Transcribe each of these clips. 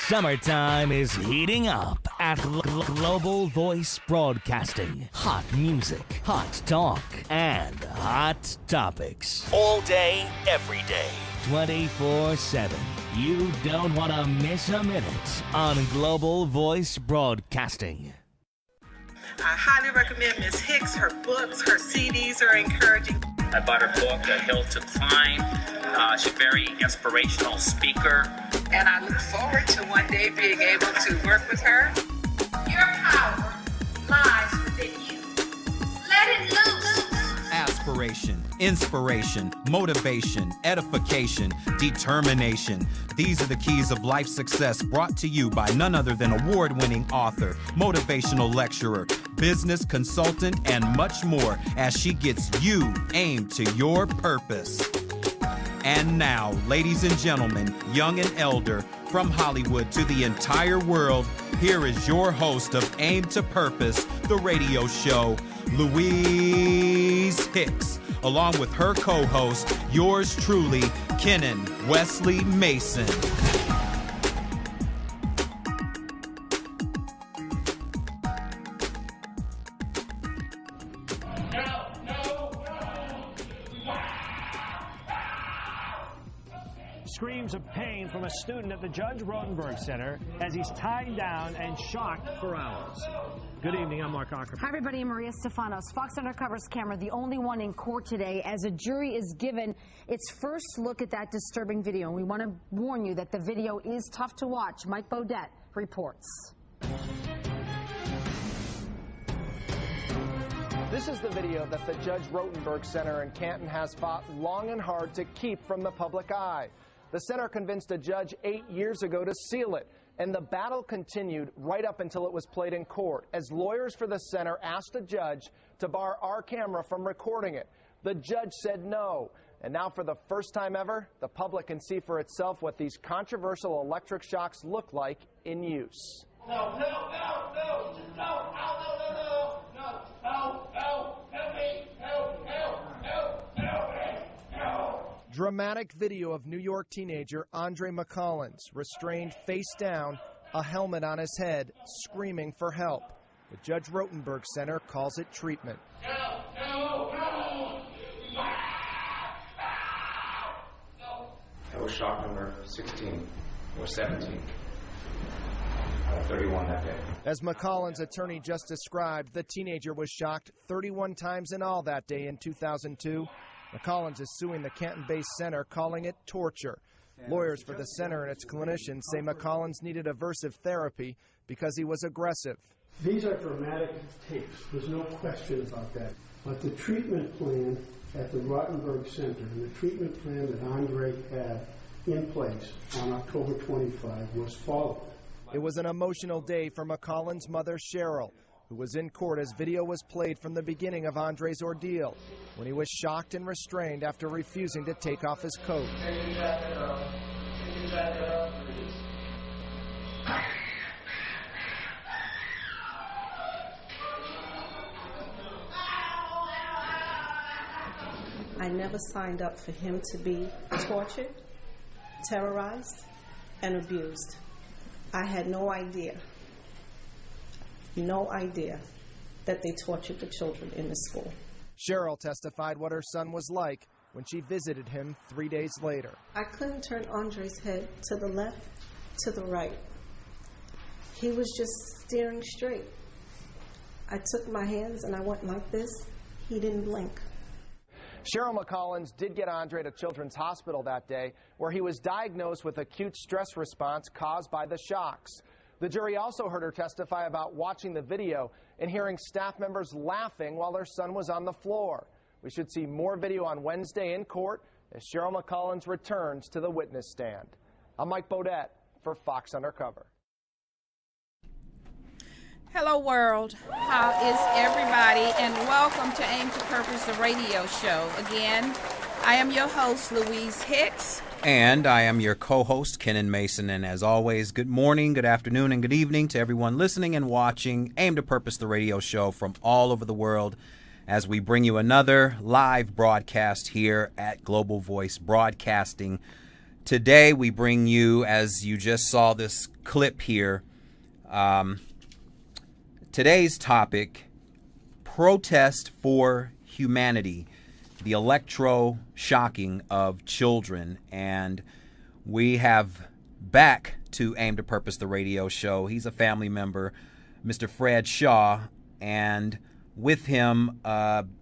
Summertime is heating up at Global Voice Broadcasting. Hot music, hot talk, and hot topics. All day, every day, 24/7. You don't want to miss a minute on Global Voice Broadcasting. I highly recommend Ms. Hicks. Her books, her CDs are encouraging. I bought her book, A Hill to Climb. She's a very inspirational speaker. And I look forward to one day being able to work with her. Your power lies within you. Let it loose. Aspiration, inspiration, motivation, edification, determination. These are the keys of life success, brought to you by none other than award-winning author, motivational lecturer, business consultant, and much more as she gets you aimed to your purpose. And now, ladies and gentlemen, young and elder, from Hollywood to the entire world, here is your host of Aim to Purpose, the radio show, Louise Hicks, along with her co-host, yours truly, Kennon Wesley Mason. Screams of pain from a student at the Judge Rotenberg Center as he's tied down and shocked for hours. Good evening, I'm Mark Ackerman. Hi, everybody. I'm Maria Stefanos. Fox Undercover's camera, the only one in court today, as a jury is given its first look at that disturbing video. And we want to warn you that the video is tough to watch. Mike Bodette reports. This is the video that the Judge Rotenberg Center in Canton has fought long and hard to keep from the public eye. The center convinced a judge 8 years ago to seal it, and the battle continued right up until it was played in court, as lawyers for the center asked a judge to bar our camera from recording it. The judge said no, and now for the first time ever, the public can see for itself what these controversial electric shocks look like in use. No, no, no, no, no, no, no, no, no, no, no, no, help me, help, help, help, help me, help. Dramatic video of New York teenager Andre McCollins, restrained face down, a helmet on his head, screaming for help. The Judge Rotenberg Center calls it treatment. No, no, no. That was shock number 16 or 17. 31 that day. As McCollins' attorney just described, the teenager was shocked 31 times in all that day in 2002. McCollins is suing the Canton-based center, calling it torture. Lawyers for the center and its clinicians say McCollins needed aversive therapy because he was aggressive. These are dramatic tapes. There's no question about that. But the treatment plan at the Rotenberg Center and the treatment plan that Andre had in place on October 25 was followed. It was an emotional day for McCollins' mother, Cheryl, who was in court as video was played from the beginning of Andre's ordeal, when he was shocked and restrained after refusing to take off his coat. Can you back it up? Can you back it up, please? I never signed up for him to be tortured, terrorized, and abused. I had no idea that they tortured the children in the school. Cheryl testified what her son was like when she visited him 3 days later. I couldn't turn Andre's head to the left, to the right. He was just staring straight. I took my hands and I went like this. He didn't blink. Cheryl McCollins did get Andre to Children's Hospital that day, where he was diagnosed with acute stress response caused by the shocks. The jury also heard her testify about watching the video and hearing staff members laughing while their son was on the floor. We should see more video on Wednesday in court as Cheryl McCollins returns to the witness stand. I'm Mike Bodette for Fox Undercover. Hello, world. How is everybody? And welcome to Aim to Purpose, the radio show. Again, I am your host, Louise Hicks. And I am your co-host, Kennon Mason. And as always, good morning, good afternoon, and good evening to everyone listening and watching Aim to Purpose, the radio show from all over the world, as we bring you another live broadcast here at Global Voice Broadcasting. today we bring you, as you just saw this clip here, today's topic, protest for humanity, the electroshocking of children. And we have back to Aim to Purpose, the radio show. He's a family member, Mr. Fred Shaw, and with him,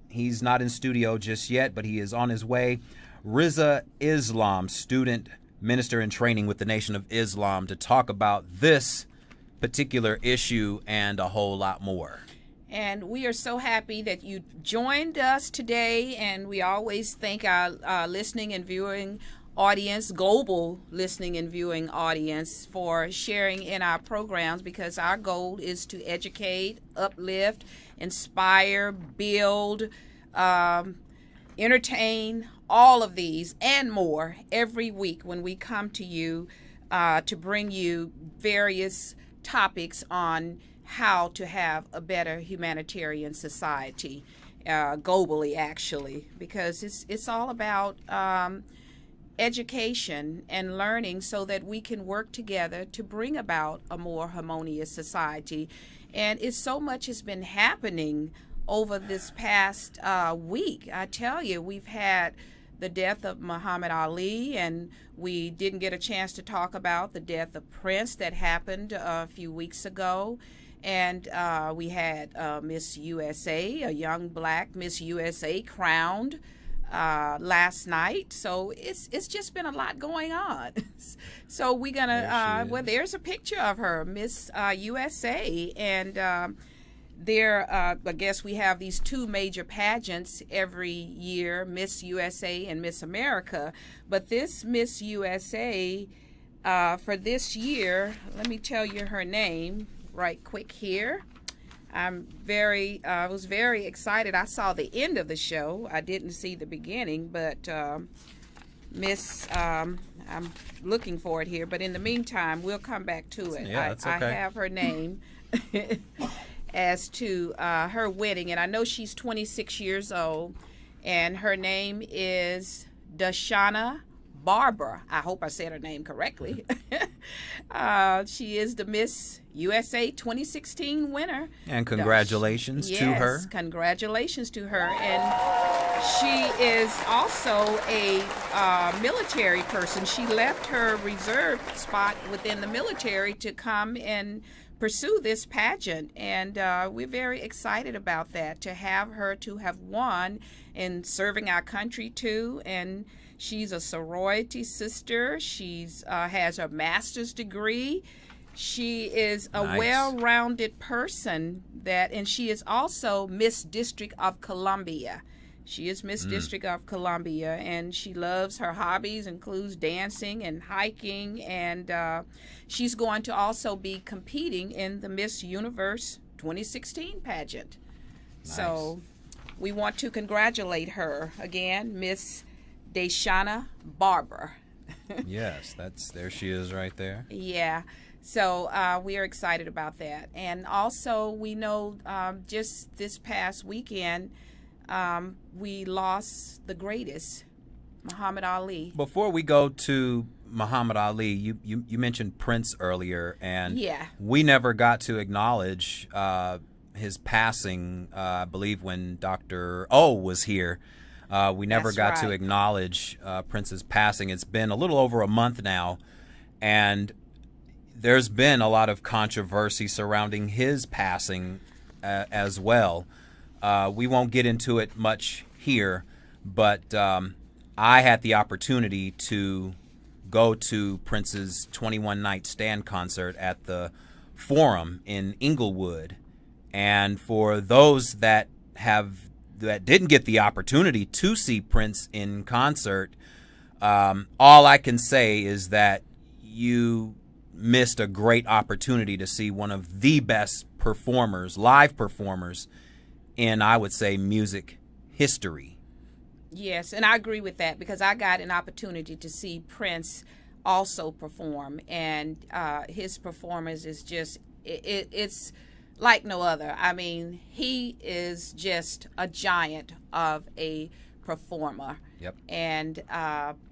he's not in studio just yet, but he is on his way, Rizza Islam, student minister in training with the Nation of Islam, to talk about this particular issue and a whole lot more. And we are so happy that you joined us today, and we always thank our listening and viewing audience, global listening and viewing audience, for sharing in our programs, because our goal is to educate, uplift, inspire, build, entertain, all of these and more every week when we come to you to bring you various topics on how to have a better humanitarian society globally, actually, because it's all about education and learning so that we can work together to bring about a more harmonious society. And it's so much has been happening over this past week. I tell you, we've had the death of Muhammad Ali, and we didn't get a chance to talk about the death of Prince that happened a few weeks ago. And we had Miss USA, a young black Miss USA, crowned last night. So it's just been a lot going on. So we're gonna well, there's a picture of her, Miss USA, and there, I guess we have these two major pageants every year, Miss USA and Miss America. But this Miss USA for this year, let me tell you her name right quick here. I was very excited. I saw the end of the show. I didn't see the beginning, but Miss, I'm looking for it here. But in the meantime, we'll come back to it. Yeah, that's okay. I have her name as to her wedding, and I know she's 26 years old, and her name is Dashana Barber. I hope I said her name correctly. She is the Miss USA 2016 winner. And congratulations to her. Yes, congratulations to her. And she is also a military person. She left her reserve spot within the military to come and pursue this pageant, and we're very excited about that, to have her to have won in serving our country too. And she's a sorority sister. She's has her master's degree. She is a well-rounded person, and she is also Miss District of Columbia. She is Miss District of Columbia, and she loves her hobbies, includes dancing and hiking, and she's going to also be competing in the Miss Universe 2016 pageant. Nice. So we want to congratulate her again, Miss Dashana Barber. Yes, there she is right there. Yeah. So we are excited about that. And also we know just this past weekend, we lost the greatest, Muhammad Ali. Before we go to Muhammad Ali, you mentioned Prince earlier, and we never got to acknowledge his passing, I believe, when Dr. O was here. We never got to acknowledge Prince's passing. It's been a little over a month now, and there's been a lot of controversy surrounding his passing as well. We won't get into it much here, but I had the opportunity to go to Prince's 21 Night Stand concert at the Forum in Inglewood. And for those that didn't get the opportunity to see Prince in concert, all I can say is that you missed a great opportunity to see one of the best performers, live performers, in, I would say, music history. Yes, and I agree with that, because I got an opportunity to see Prince also perform, and his performance is just, it's like no other. I mean, he is just a giant of a performer. Yep. And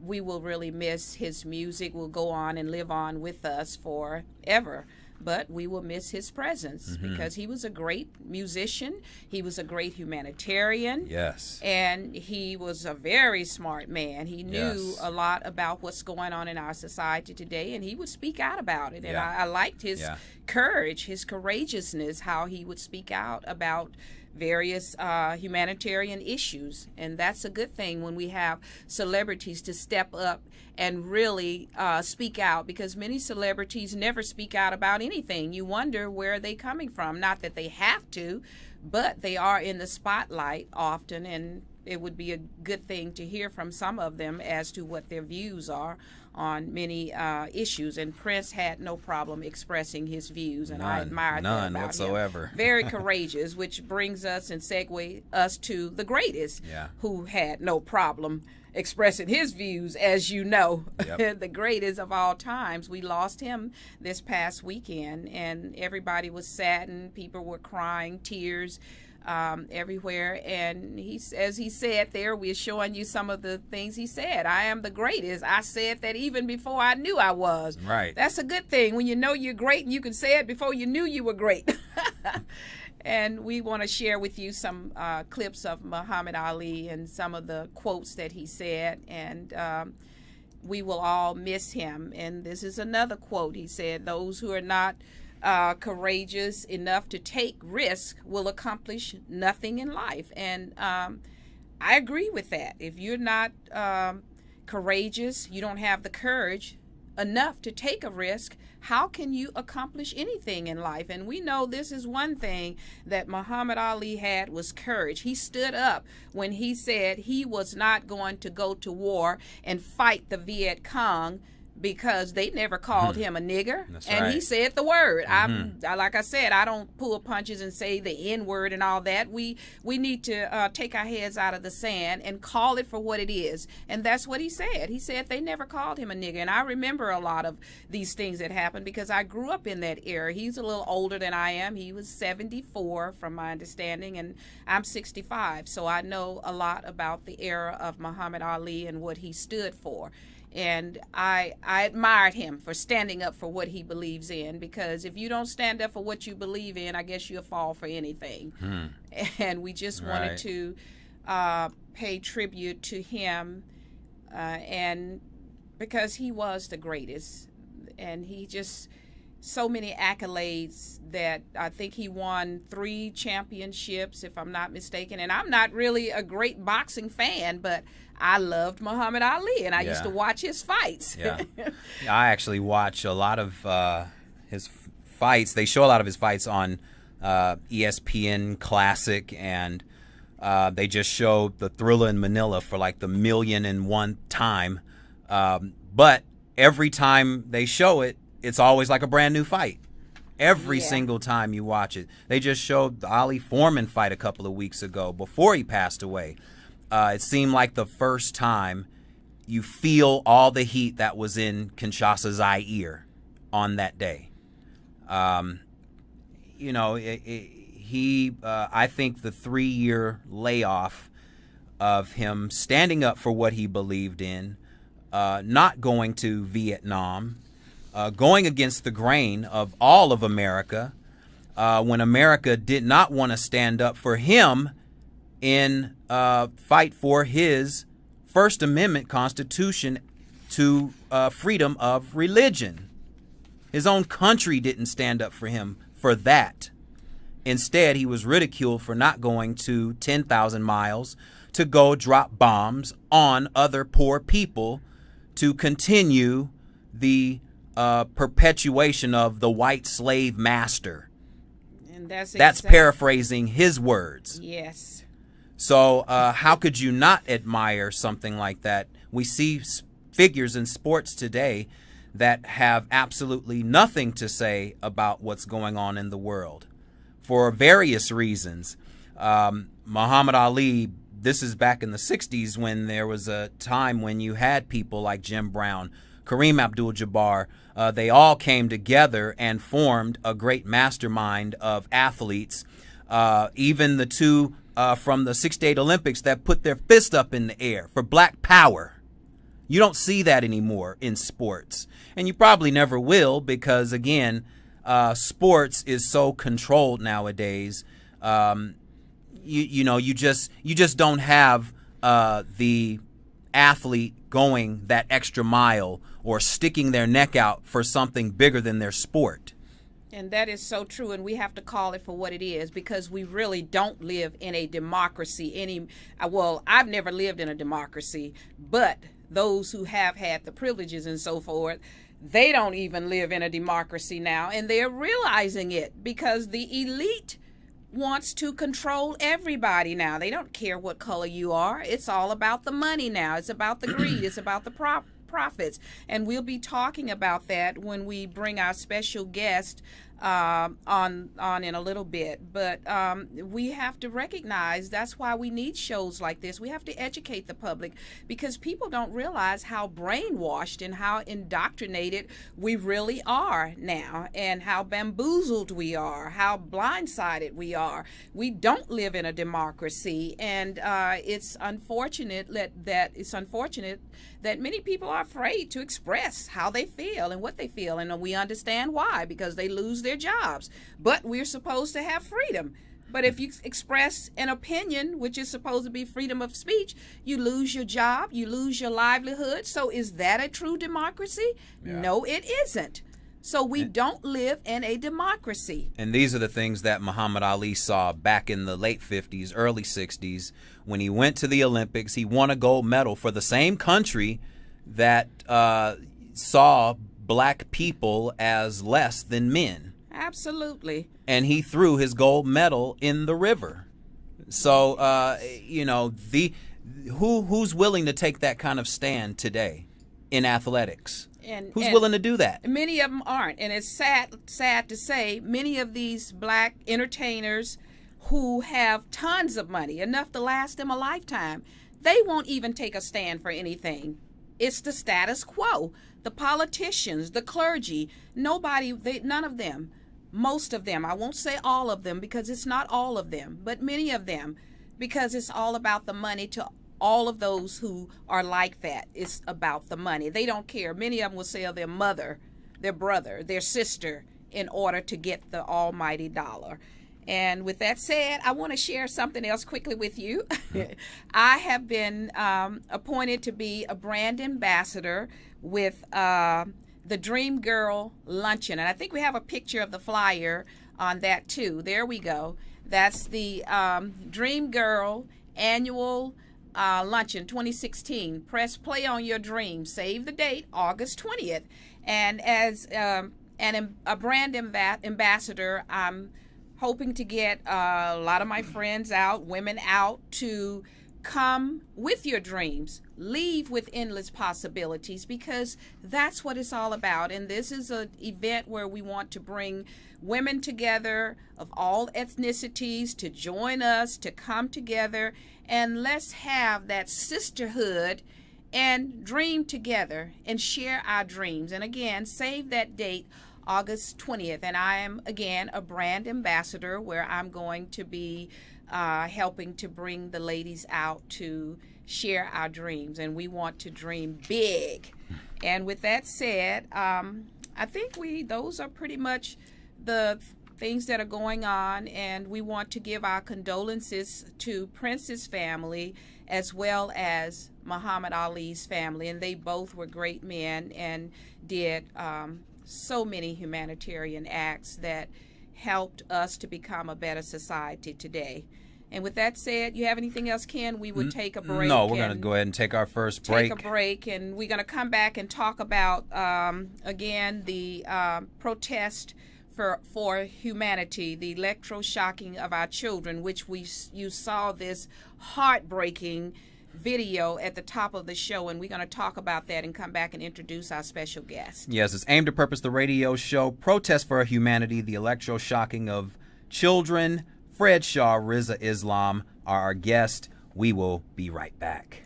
we will really miss his music. Will go on and live on with us forever. But we will miss his presence because he was a great musician. He was a great humanitarian. Yes. And he was a very smart man. He knew a lot about what's going on in our society today, and he would speak out about it. And I liked his courage, his courageousness, how he would speak out about various humanitarian issues. And that's a good thing when we have celebrities to step up and really speak out, because many celebrities never speak out about anything. You wonder where they're coming from. Not that they have to, but they are in the spotlight often, and it would be a good thing to hear from some of them as to what their views are on many issues. And Prince had no problem expressing his views, and I admired that about whatsoever. him. Very courageous, which brings us and segue us to the greatest, who had no problem expressing his views, as you know. The greatest of all times. We lost him this past weekend, and everybody was saddened. People were crying, tears everywhere. And as he said there, we're showing you some of the things he said. I am the greatest. I said that even before I knew I was. Right. That's a good thing when you know you're great and you can say it before you knew you were great. And we want to share with you some clips of Muhammad Ali and some of the quotes that he said. And we will all miss him. And this is another quote. He said, "Those who are not courageous enough to take risk will accomplish nothing in life." And I agree with that. If you're not courageous, you don't have the courage enough to take a risk, how can you accomplish anything in life? And we know this is one thing that Muhammad Ali had, was courage. He stood up when he said he was not going to go to war and fight the Viet Cong, because they never called him a nigger. And he said the word. Like I said, I don't pull punches and say the N-word and all that. We need to take our heads out of the sand and call it for what it is. And that's what he said. He said they never called him a nigger. And I remember a lot of these things that happened because I grew up in that era. He's a little older than I am. He was 74 from my understanding, and I'm 65. So I know a lot about the era of Muhammad Ali and what he stood for. And I admired him for standing up for what he believes in, because if you don't stand up for what you believe in, I guess you'll fall for anything. And we just wanted to pay tribute to him, and because he was the greatest, and he just, so many accolades that I think he won 3 championships, if I'm not mistaken. And I'm not really a great boxing fan, but I loved Muhammad Ali, and I used to watch his fights. I actually watch a lot of his fights. They show a lot of his fights on ESPN Classic, and they just show the Thriller in Manila for like the 1,000,001 time. But every time they show it, it's always like a brand new fight. Every single time you watch it. They just showed the Ali Foreman fight a couple of weeks ago before he passed away. It seemed like the first time you feel all the heat that was in Kinshasa's Zaire on that day. You know, I think the 3-year layoff of him standing up for what he believed in, not going to Vietnam, going against the grain of all of America, when America did not want to stand up for him in fight for his First Amendment Constitution to freedom of religion. His own country didn't stand up for him for that. Instead, he was ridiculed for not going to 10,000 miles to go drop bombs on other poor people to continue the perpetuation of the white slave master. And that's paraphrasing his words. Yes. So how could you not admire something like that? We see figures in sports today that have absolutely nothing to say about what's going on in the world for various reasons. Muhammad Ali, this is back in the 60s when there was a time when you had people like Jim Brown, Kareem Abdul-Jabbar. They all came together and formed a great mastermind of athletes. Even the 2 from the '68 Olympics that put their fist up in the air for Black Power. You don't see that anymore in sports, and you probably never will because, again, sports is so controlled nowadays. You just don't have the athlete going that extra mile or sticking their neck out for something bigger than their sport. And that is so true, and we have to call it for what it is because we really don't live in a democracy well, I've never lived in a democracy, but those who have had the privileges and so forth, they don't even live in a democracy now, and they're realizing it because the elite wants to control everybody now. They don't care what color you are. It's all about the money now. It's about the greed. It's about the profits. And we'll be talking about that when we bring our special guest on in a little bit. But we have to recognize that's why we need shows like this. We have to educate the public because people don't realize how brainwashed and how indoctrinated we really are now and how bamboozled we are, how blindsided we are. We don't live in a democracy, and it's unfortunate that many people are afraid to express how they feel and what they feel, and we understand why, because they lose their jobs. But we're supposed to have freedom. But if you express an opinion, which is supposed to be freedom of speech, you lose your job, you lose your livelihood. So is that a true democracy? Yeah. No, it isn't. So we don't live in a democracy. And these are the things that Muhammad Ali saw back in the late 50s, early 60s. When he went to the Olympics, he won a gold medal for the same country that saw black people as less than men. Absolutely. And he threw his gold medal in the river. So, who's willing to take that kind of stand today in athletics? Who's willing to do that? Many of them aren't. And it's sad to say, many of these black entertainers who have tons of money, enough to last them a lifetime, they won't even take a stand for anything. It's the status quo. The politicians, the clergy, none of them, most of them, I won't say all of them because it's not all of them, but many of them, because it's all about the money to all of those who are like that. It's about the money. They don't care. Many of them will sell their mother, their brother, their sister in order to get the almighty dollar. And with that said, I want to share something else quickly with you. I have been appointed to be a brand ambassador with the Dream Girl Luncheon. And I think we have a picture of the flyer on that too. There we go. That's the Dream Girl Annual Luncheon 2016. Press play on your dreams. Save the date, August 20th. And as a brand ambassador, I'm hoping to get a lot of my friends out, women out, to come with your dreams, leave with endless possibilities, because that's what it's all about. And this is an event where we want to bring women together of all ethnicities to join us, to come together, and let's have that sisterhood and dream together and share our dreams. And again, save that date, August 20th. And I am, again, a brand ambassador where I'm going to be helping to bring the ladies out to share our dreams. And we want to dream big. And with that said, I think those are pretty much the things that are going on. And we want to give our condolences to Prince's family as well as Muhammad Ali's family. And they both were great men and did so many humanitarian acts that helped us to become a better society today. And with that said, you have anything else, Ken? We would take a break. No, we're going to go ahead and take our first break. Take a break, and we're going to come back and talk about, again, the protest for humanity, the electroshocking of our children, which you saw this heartbreaking video at the top of the show, and we're going to talk about that and come back and introduce our special guest. Yes, it's Aim to Purpose, the radio show, Protest for Humanity, the electroshocking of children. Fred Shaw, Rizza Islam are our guest. We will be right back.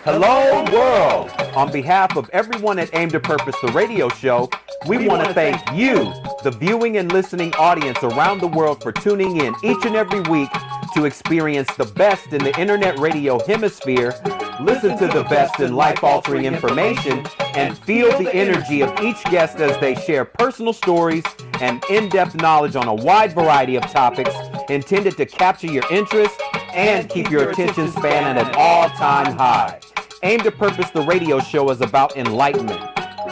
Hello, world. On behalf of everyone at Aim to Purpose, the radio show, We want to thank you, the viewing and listening audience around the world, for tuning in each and every week to experience the best in the internet radio hemisphere, listen to the best in life-altering information, and feel the energy of each guest as they share personal stories and in-depth knowledge on a wide variety of topics intended to capture your interest and keep your attention span at an all-time high. Aim to Purpose, the radio show, is about enlightenment,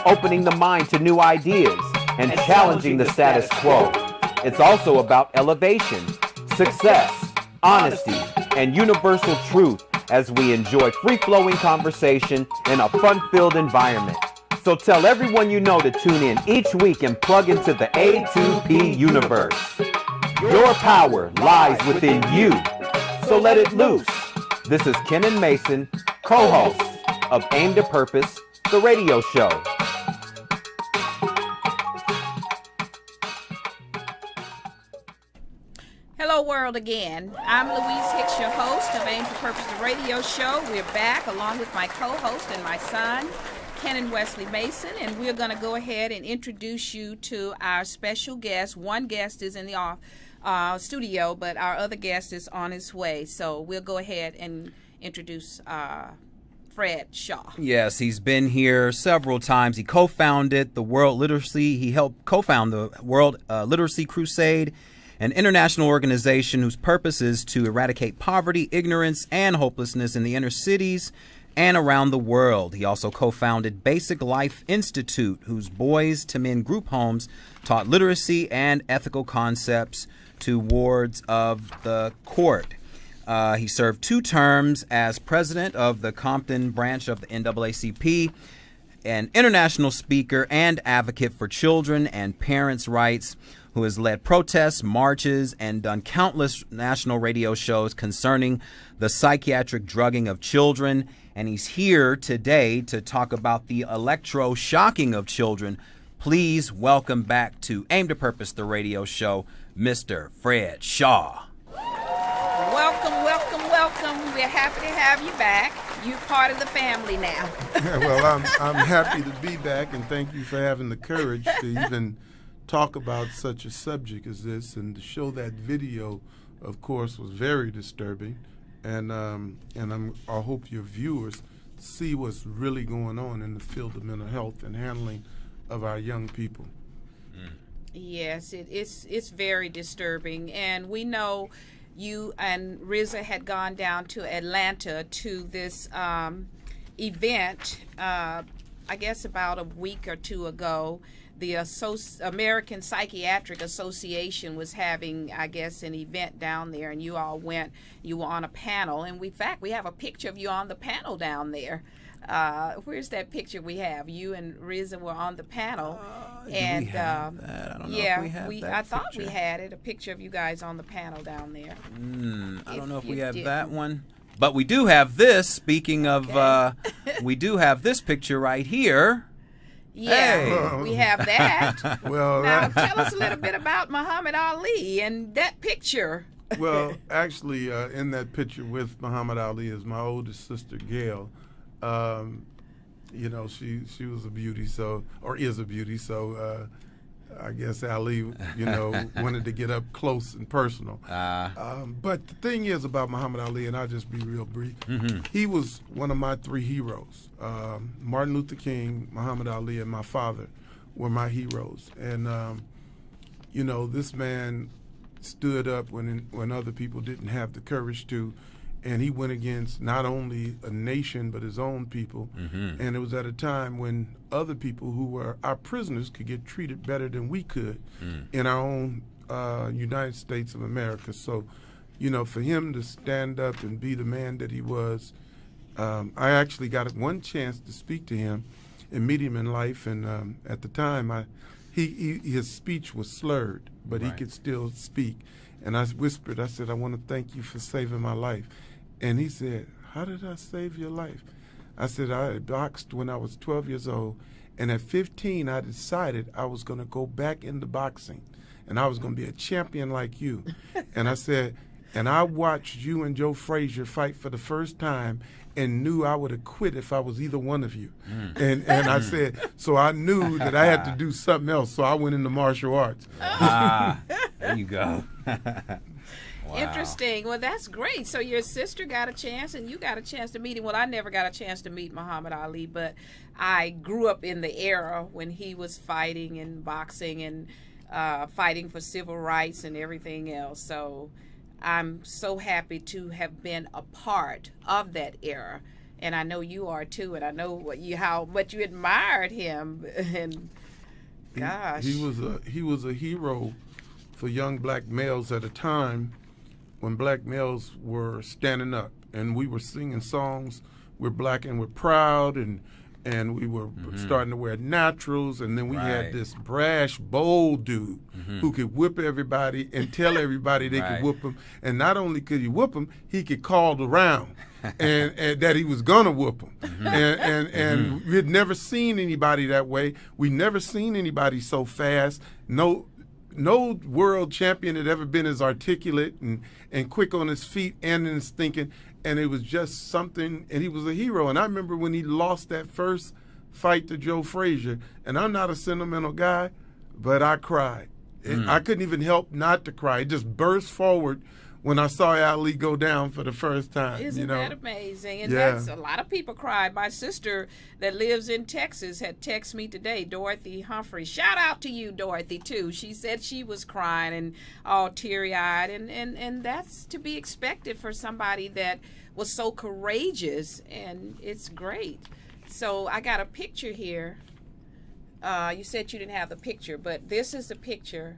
opening the mind to new ideas, and challenging the status quo. It's also about elevation, success, honesty, and universal truth as we enjoy free-flowing conversation in a fun-filled environment. So tell everyone you know to tune in each week and plug into the A2P universe. Your power lies within you, so let it loose. This is Kennon Mason, co-host of Aim to Purpose, the radio show. Hello, world, again. I'm Louise Hicks, your host of Aim to Purpose, the radio show. We're back along with my co-host and my son, Kennon Wesley Mason, and we're going to go ahead and introduce you to our special guest. One guest is in the studio, but our other guest is on his way. So we'll go ahead and introduce Fred Shaw. Yes, he's been here several times. He co-founded the World Literacy. He helped co-found the World Literacy Crusade, an international organization whose purpose is to eradicate poverty, ignorance, and hopelessness in the inner cities and around the world. He also co-founded Basic Life Institute, whose Boys to Men group homes taught literacy and ethical concepts to wards of the court. He served 2 terms as president of the Compton branch of the NAACP, an international speaker and advocate for children and parents' rights, who has led protests, marches, and done countless national radio shows concerning the psychiatric drugging of children. And he's here today to talk about the electroshocking of children. Please welcome back to Aim to Purpose, the radio show, Mr. Fred Shaw. Welcome, welcome, welcome. We're happy to have you back. You're part of the family now. Well, I'm happy to be back, and thank you for having the courage to even talk about such a subject as this, and to show that video, of course, was very disturbing, and I hope your viewers see what's really going on in the field of mental health and handling of our young people. Yes, it's very disturbing, and we know you and Rizza had gone down to Atlanta to this event, I guess about a week or 2 ago. The American Psychiatric Association was having, I guess, an event down there, and you all went. You were on a panel, and in fact, we have a picture of you on the panel down there. Where's that picture we have? You and Rizza were on the panel, and we have that? I don't know yeah, if we have that I thought picture. we had it. A picture of you guys on the panel down there. I don't know if we have that one, but we do have this. Speaking of, we do have this picture right here. Yeah, hey. We have that. Well, now tell us a little bit about Muhammad Ali and that picture. Well, actually, in that picture with Muhammad Ali is my oldest sister, Gail. You know, she was a beauty, or is a beauty, so I guess Ali, you know, wanted to get up close and personal. But the thing is about Muhammad Ali, and I'll just be real brief, he was one of my 3 heroes. Martin Luther King, Muhammad Ali, and my father were my heroes. And, you know, this man stood up when other people didn't have the courage to, and he went against not only a nation but his own people. And it was at a time when other people who were our prisoners could get treated better than we could in our own United States of America. So, you know, for him to stand up and be the man that he was, I actually got one chance to speak to him and meet him in life. And at the time, his speech was slurred, but he could still speak. And I whispered, I said, "I want to thank you for saving my life." And he said, "How did I save your life?" I said, "I boxed when I was 12 years old, and at 15 I decided I was going to go back into boxing, and I was going to be a champion like you." And I said, "And I watched you and Joe Frazier fight for the first time, and knew I would have quit if I was either one of you. And I said, so I knew that I had to do something else, so I went into martial arts. There you go. Wow. Interesting. Well, that's great. So your sister got a chance and you got a chance to meet him. Well, I never got a chance to meet Muhammad Ali, but I grew up in the era when he was fighting and boxing and fighting for civil rights and everything else. So I'm so happy to have been a part of that era. And I know you are too, and I know how much you admired him. And gosh, he was a hero for young black males at a time when black males were standing up, and we were singing songs. We're black and we're proud, and we were starting to wear naturals, and then we had this brash, bold dude who could whip everybody and tell everybody they could whoop him. And not only could he whoop them, he could call around and that he was gonna whoop them. And we had never seen anybody that way. We never seen anybody so fast. No world champion had ever been as articulate and quick on his feet and in his thinking. And it was just something, and he was a hero. And I remember when he lost that first fight to Joe Frazier, and I'm not a sentimental guy, but I cried. I couldn't even help not to cry. It just burst forward when I saw Ali go down for the first time. Isn't that amazing? And that's a lot of people cried. My sister that lives in Texas had texted me today, Dorothy Humphrey. Shout out to you, Dorothy, too. She said she was crying and all teary-eyed, and that's to be expected for somebody that was so courageous, and it's great. So I got a picture here. You said you didn't have the picture, but this is the picture.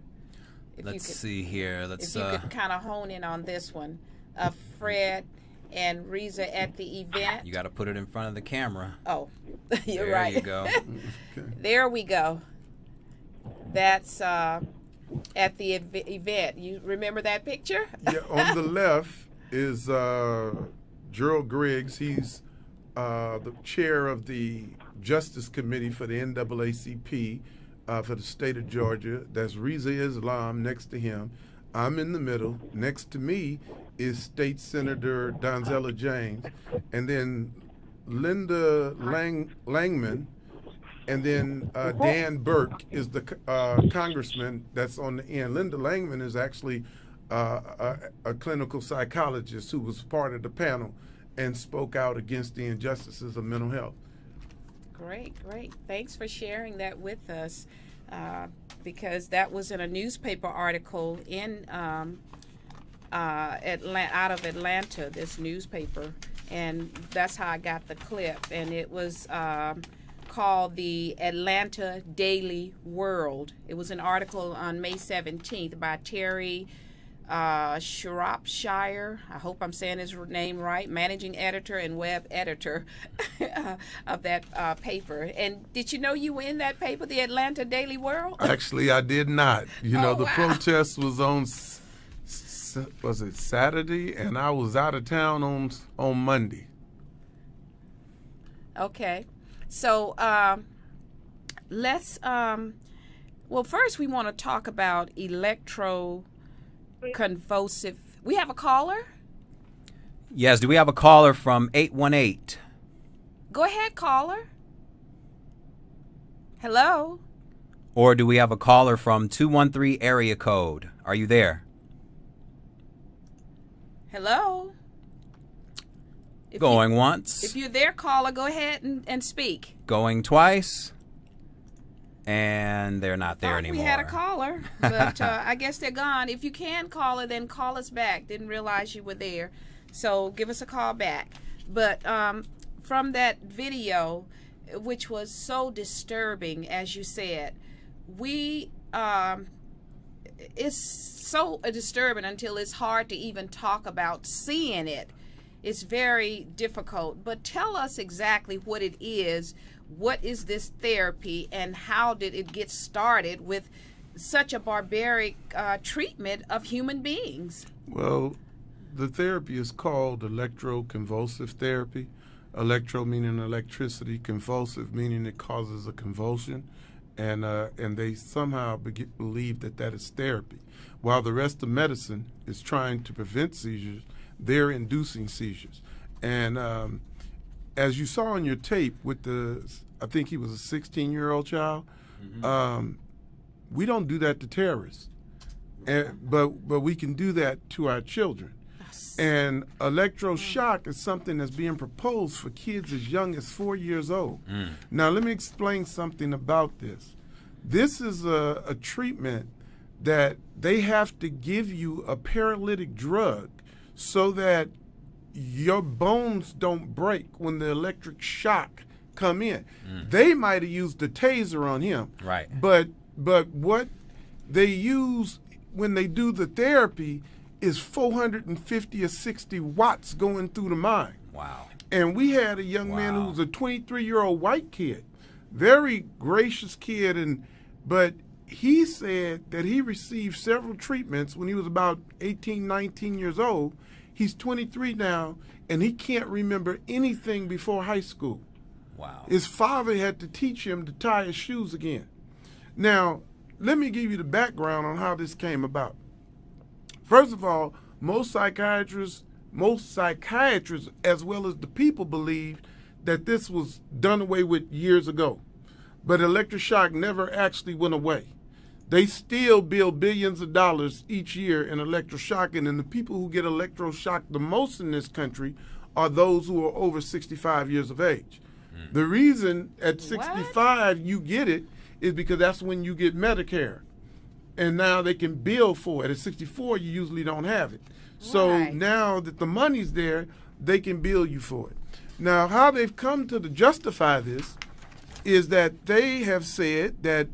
Let's see here. If you could kind of hone in on this one, Fred and Rizza at the event. You got to put it in front of the camera. Oh, you're there right. There you go. There we go. That's at the event. You remember that picture? Yeah. On the left is Gerald Griggs. He's the chair of the Justice Committee for the NAACP. For the state of Georgia. That's Rizza Islam next to him. I'm in the middle. Next to me is State Senator Donzella James, and then Linda Langman, and then Dan Burke is the congressman that's on the end. Linda Langman is actually a clinical psychologist who was part of the panel and spoke out against the injustices of mental health. Great. Thanks for sharing that with us, because that was in a newspaper article in out of Atlanta, this newspaper, and that's how I got the clip. And it was called the Atlanta Daily World. It was an article on May 17th by Terry Shropshire, I hope I'm saying his name right, managing editor and web editor of that paper. And did you know you were in that paper, the Atlanta Daily World? Actually, I did not. The protest was on, was it Saturday? And I was out of town on Monday. Okay. So let's, well, first we want to talk about electroconvulsive. We have a caller? Yes, do we have a caller from 818? Go ahead, caller. Hello? Or do we have a caller from 213 area code? Are you there? Hello? Going once. If you're there, caller, go ahead and speak. Going twice. And they're not there anymore. We had a caller, but I guess they're gone. If you can, caller, then call us back. Didn't realize you were there. So give us a call back. But from that video, which was so disturbing, as you said, it's so disturbing until it's hard to even talk about seeing it. It's very difficult. But tell us exactly what it is. What is this therapy, and how did it get started with such a barbaric treatment of human beings? Well, the therapy is called Electroconvulsive Therapy. Electro meaning electricity, convulsive meaning it causes a convulsion, and they somehow believe that is therapy. While the rest of medicine is trying to prevent seizures, they're inducing seizures. And as you saw on your tape with I think he was a 16-year-old child. We don't do that to terrorists, but we can do that to our children. And electroshock is something that's being proposed for kids as young as 4 years old. Now, let me explain something about this. This is a treatment that they have to give you a paralytic drug so that your bones don't break when the electric shock come in. They might have used the taser on him. Right. But what they use when they do the therapy is 450 or 60 watts going through the mind. Wow. And we had a young man who was a 23-year-old white kid, very gracious kid, but he said that he received several treatments when he was about 18, 19 years old. He's 23 now, and he can't remember anything before high school. Wow. His father had to teach him to tie his shoes again. Now, let me give you the background on how this came about. First of all, most psychiatrists, as well as the people, believed that this was done away with years ago. But electroshock never actually went away. They still bill billions of dollars each year in electroshocking, and the people who get electroshocked the most in this country are those who are over 65 years of age. The reason at 65 you get it is because that's when you get Medicare. And now they can bill for it. At 64, you usually don't have it. So now that the money's there, they can bill you for it. Now, how they've come to justify this is that they have said that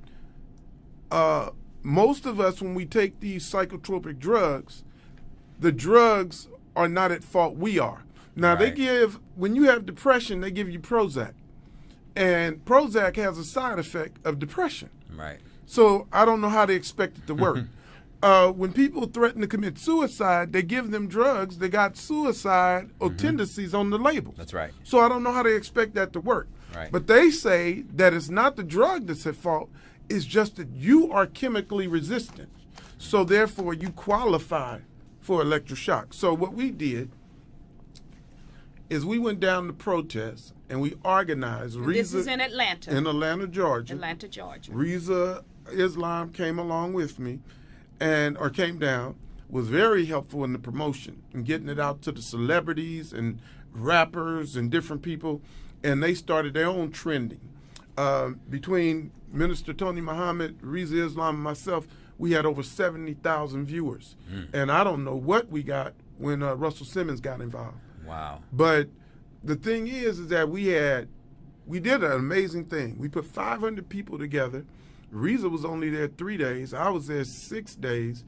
most of us, when we take these psychotropic drugs, the drugs are not at fault. We are. Now, when you have depression, they give you Prozac. And Prozac has a side effect of depression. Right. So I don't know how they expect it to work. When people threaten to commit suicide, they give them drugs. They got suicide or tendencies on the labels. That's right. So I don't know how they expect that to work. Right. But they say that it's not the drug that's at fault. It's just that you are chemically resistant. So therefore, you qualify for electroshock. So what we did is we went down to protest and we organized. This is in Atlanta. In Atlanta, Georgia. Atlanta, Georgia. Rizza Islam came along with me came down, was very helpful in the promotion and getting it out to the celebrities and rappers and different people. And they started their own trending. Between Minister Tony Muhammad, Rizza Islam, and myself, we had over 70,000 viewers. And I don't know what we got when Russell Simmons got involved. Wow. But the thing is that we did an amazing thing. We put 500 people together. Rizza was only there 3 days. I was there 6 days.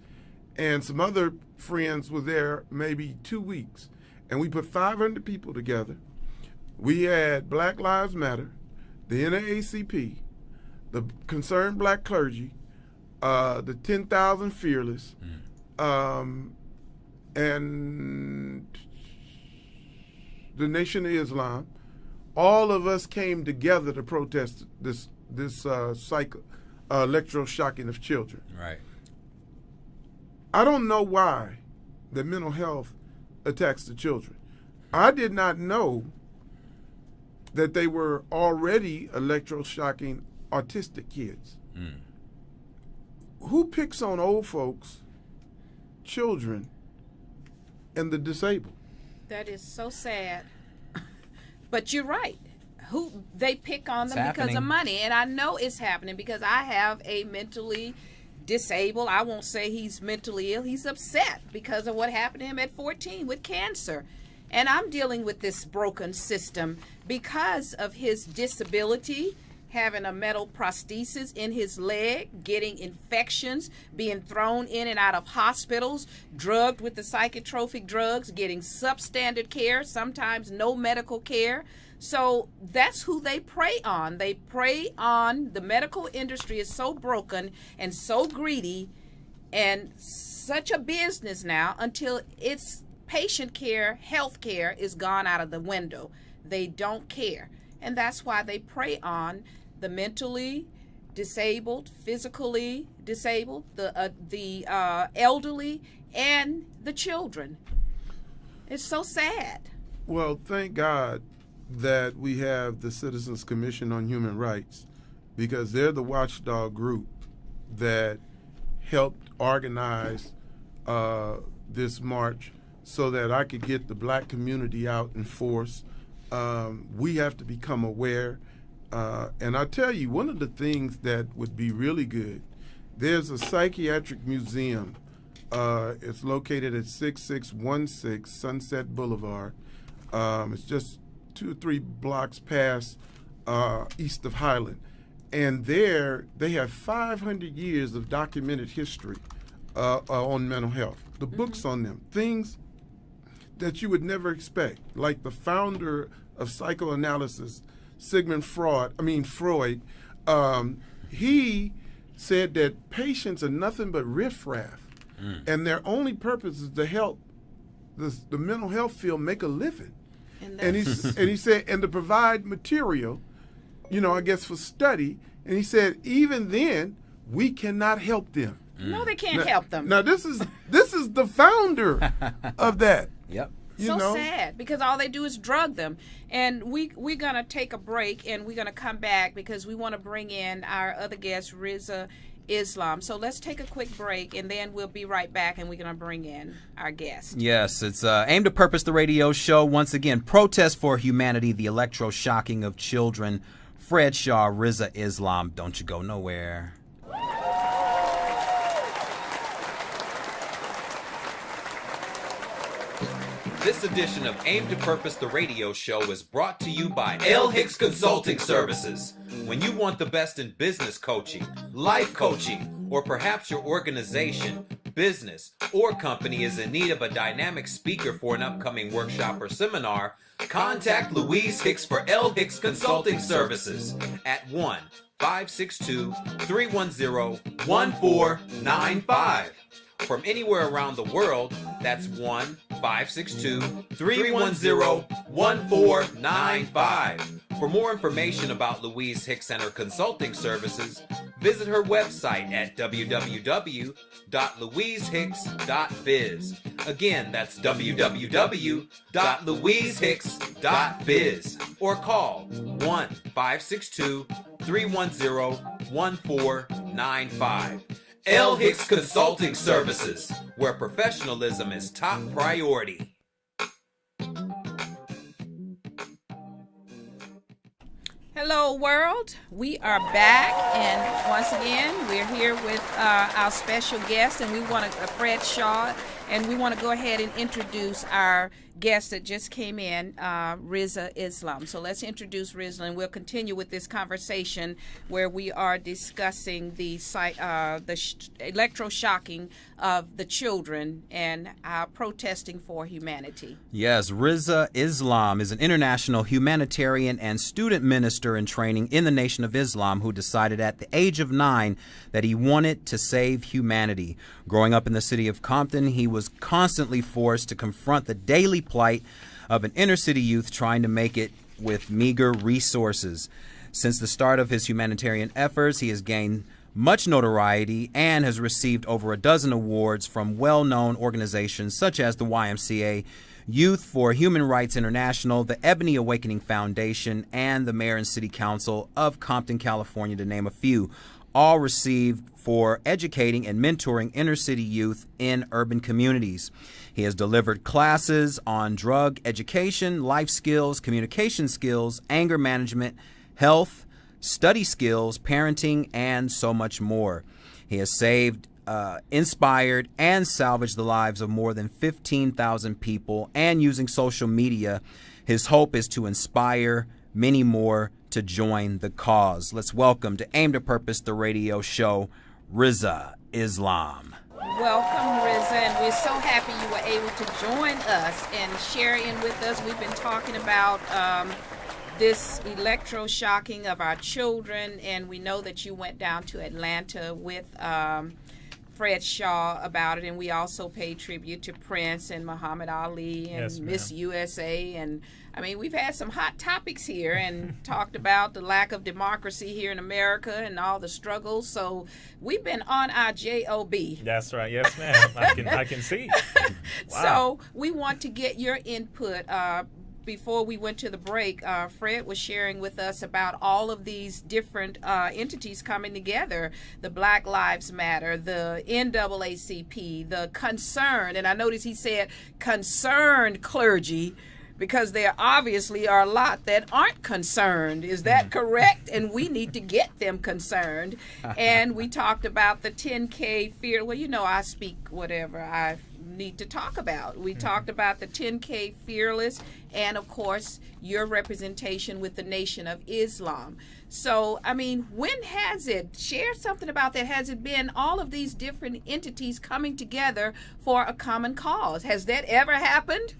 And some other friends were there maybe 2 weeks. And we put 500 people together. We had Black Lives Matter, the NAACP, the Concerned Black Clergy, the 10,000 Fearless, and the Nation of Islam. All of us came together to protest this electroshocking of children. Right. I don't know why the mental health attacks the children. I did not know that they were already electroshocking autistic kids. Who picks on old folks, children, and the disabled? That is so sad. But you're right. They pick on them because of money. And I know it's happening because I have a mentally disabled, I won't say he's mentally ill, he's upset because of what happened to him at 14 with cancer. And I'm dealing with this broken system because of his disability, having a metal prosthesis in his leg, getting infections, being thrown in and out of hospitals, drugged with the psychotropic drugs, getting substandard care, sometimes no medical care. So that's who they prey on. They prey on, the medical industry is so broken and so greedy and such a business now until it's patient care, health care is gone out of the window. They don't care. And that's why they prey on the mentally disabled, physically disabled, the elderly, and the children. It's so sad. Well, thank God that we have the Citizens Commission on Human Rights, because they're the watchdog group that helped organize this march so that I could get the black community out in force. We have to become aware. And I tell you, one of the things that would be really good, there's a psychiatric museum. It's located at 6616 Sunset Boulevard. It's just 2 or 3 blocks past east of Highland. And there, they have 500 years of documented history on mental health. The books on them, things that you would never expect, like the founder of psychoanalysis, Sigmund Freud, he said that patients are nothing but riffraff, and their only purpose is to help the mental health field make a living. And he said, and to provide material, I guess for study. And he said, even then, we cannot help them. No, they can't help them. Now this is the founder of that. Yep. Sad, because all they do is drug them. And we're going to take a break, and we're going to come back because we want to bring in our other guest, Rizza Islam. So let's take a quick break, and then we'll be right back, and we're going to bring in our guest. Yes, it's Aim to Purpose, the radio show. Once again, Protest for Humanity, the electroshocking of children. Fred Shaw, Rizza Islam. Don't you go nowhere. This edition of Aim to Purpose, the radio show, is brought to you by L. Hicks Consulting Services. When you want the best in business coaching, life coaching, or perhaps your organization, business, or company is in need of a dynamic speaker for an upcoming workshop or seminar, contact Louise Hicks for L. Hicks Consulting Services at 1-562-310-1495. From anywhere around the world, that's 1-562-310-1495. For more information about Louise Hicks and her consulting services, visit her website at www.louisehicks.biz. Again, that's www.louisehicks.biz. Or call 1-562-310-1495. L. Hicks Consulting Services, where professionalism is top priority. Hello, world. We are back, and once again, we're here with our special guest, and we want to, Fred Shaw, and we want to go ahead and introduce our guest that just came in, Rizza Islam. So let's introduce Rizza, and we'll continue with this conversation where we are discussing the electroshocking of the children and protesting for humanity. Yes, Rizza Islam is an international humanitarian and student minister in training in the Nation of Islam who decided at the age of 9 that he wanted to save humanity. Growing up in the city of Compton, he was constantly forced to confront the daily plight of an inner city youth trying to make it with meager resources. Since the start of his humanitarian efforts, he has gained much notoriety and has received over a dozen awards from well-known organizations such as the YMCA, Youth for Human Rights International, the Ebony Awakening Foundation, and the Mayor and City Council of Compton, California, to name a few, all received for educating and mentoring inner city youth in urban communities. He has delivered classes on drug education, life skills, communication skills, anger management, health, study skills, parenting, and so much more. He has saved, inspired, and salvaged the lives of more than 15,000 people, and using social media, his hope is to inspire many more to join the cause. Let's welcome to Aim to Purpose, the radio show, Rizza Islam. Welcome, Rizza, and we're so happy you were able to join us and share in with us. We've been talking about this electroshocking of our children, and we know that you went down to Atlanta with Fred Shaw about it, and we also paid tribute to Prince and Muhammad Ali and Miss USA, and I mean, we've had some hot topics here and talked about the lack of democracy here in America and all the struggles. So we've been on our job. That's right. Yes, ma'am. I can see. Wow. So we want to get your input. before we went to the break, Fred was sharing with us about all of these different entities coming together, the Black Lives Matter, the NAACP, the Concerned, and I noticed he said concerned clergy, because there obviously are a lot that aren't concerned. Is that correct? And we need to get them concerned. And we talked about the 10K fear. Well, you know, I speak whatever I need to talk about. We talked about the 10K fearless, and of course your representation with the Nation of Islam. So, I mean, when has it, share something about that, has it been all of these different entities coming together for a common cause? Has that ever happened?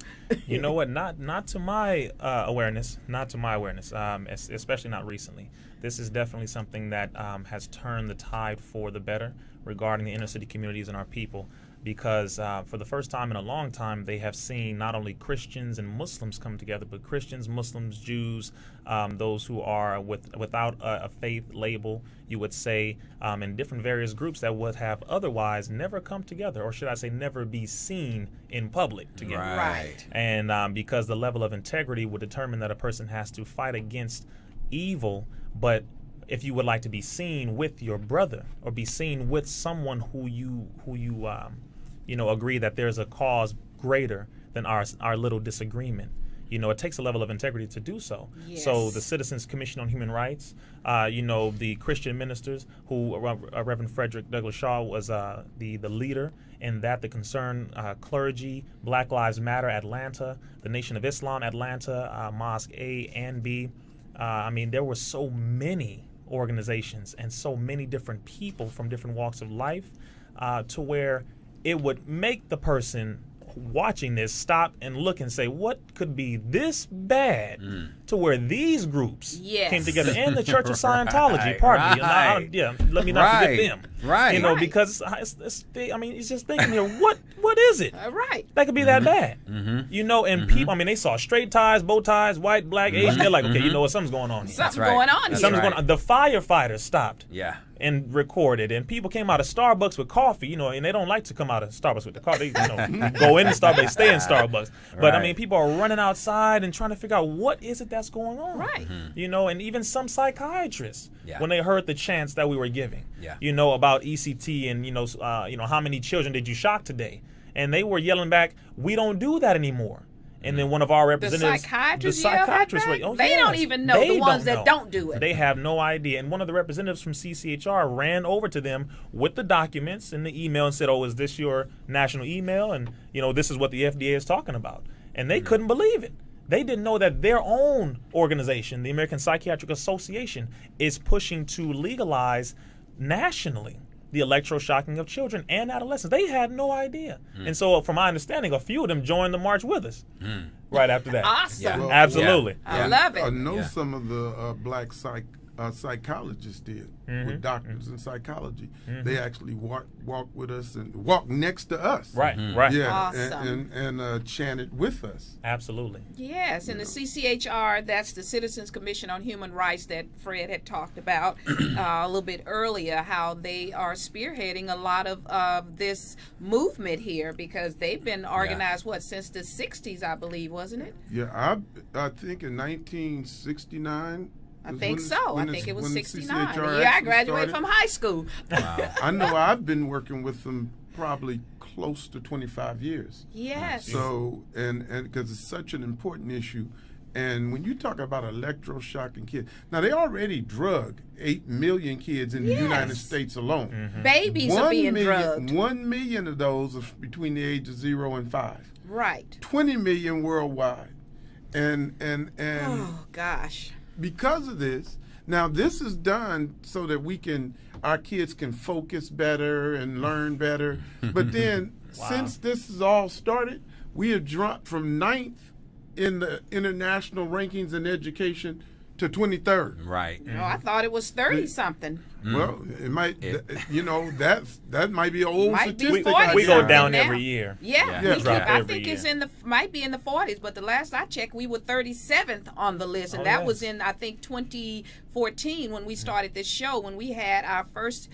You know what, not to my awareness, especially not recently. This is definitely something that has turned the tide for the better regarding the inner city communities and our people. Because for the first time in a long time, they have seen not only Christians and Muslims come together, but Christians, Muslims, Jews, those who are without a faith label, you would say, in different various groups that would have otherwise never come together, or should I say never be seen in public together. Right. And because the level of integrity would determine that a person has to fight against evil, but if you would like to be seen with your brother or be seen with someone who you agree that there's a cause greater than our little disagreement, it takes a level of integrity to do so. Yes. So the Citizens Commission on Human Rights, the Christian ministers, who Reverend Frederick Douglass Shaw was the leader in that, the Concerned Clergy, Black Lives Matter Atlanta, the Nation of Islam Atlanta, Mosque A and B. There were so many organizations and so many different people from different walks of life to where it would make the person watching this stop and look and say, what could be this bad to where these groups came together, and the Church of Scientology, pardon me, let me not forget them, because it's just thinking here, what is it that could be that bad, and people, they saw straight ties, bow ties, white, black, Asian, they're like, okay, something's going on here. Something's going on here. Something's going on. The firefighters stopped and recorded, and people came out of Starbucks with coffee, and they don't like to come out of Starbucks with the coffee. They go in Starbucks, they stay in Starbucks. But people are running outside and trying to figure out what is it that's going on. Right. And even some psychiatrists, when they heard the chants that we were giving, about ECT and how many children did you shock today, and they were yelling back, we don't do that anymore. And then one of our representatives, the psychiatrists, they don't even know, the ones that don't do it. They have no idea. And one of the representatives from CCHR ran over to them with the documents and the email and said, oh, is this your national email? And, this is what the FDA is talking about. And they couldn't believe it. They didn't know that their own organization, the American Psychiatric Association, is pushing to legalize nationally the electroshocking of children and adolescents. They had no idea. And so, from my understanding, a few of them joined the march with us right after that. Awesome. Yeah. Well, absolutely. I love it. I know some of the black psychologists did with doctors in psychology. They actually walked with us and walked next to us. Right. Yeah, awesome. and chanted with us. Absolutely. Yes, and the CCHR, that's the Citizens Commission on Human Rights that Fred had talked about a little bit earlier, how they are spearheading a lot of this movement here, because they've been organized, since the 60s, I believe, wasn't it? Yeah, I think in 1969. I think so. I think it was 69. Yeah, I graduated from high school. Wow. I know I've been working with them probably close to 25 years. Yes. So, and because it's such an important issue. And when you talk about electroshocking kids, now they already drug 8 million kids in the United States alone. Babies are being drugged. 1 million of those are between the ages of 0 and 5. Right. 20 million worldwide. And oh gosh. Because of this, now this is done so that our kids can focus better and learn better. But then, since this has all started, we have dropped from 9th in the international rankings in education to 23rd. Right. No, I thought it was 30-something. Well, it might, that might be an old statistic. We go down every year. I think it's might be in the 40s, but the last I checked, we were 37th on the list, and that was in, I think, 2014 when we started this show, when we had our first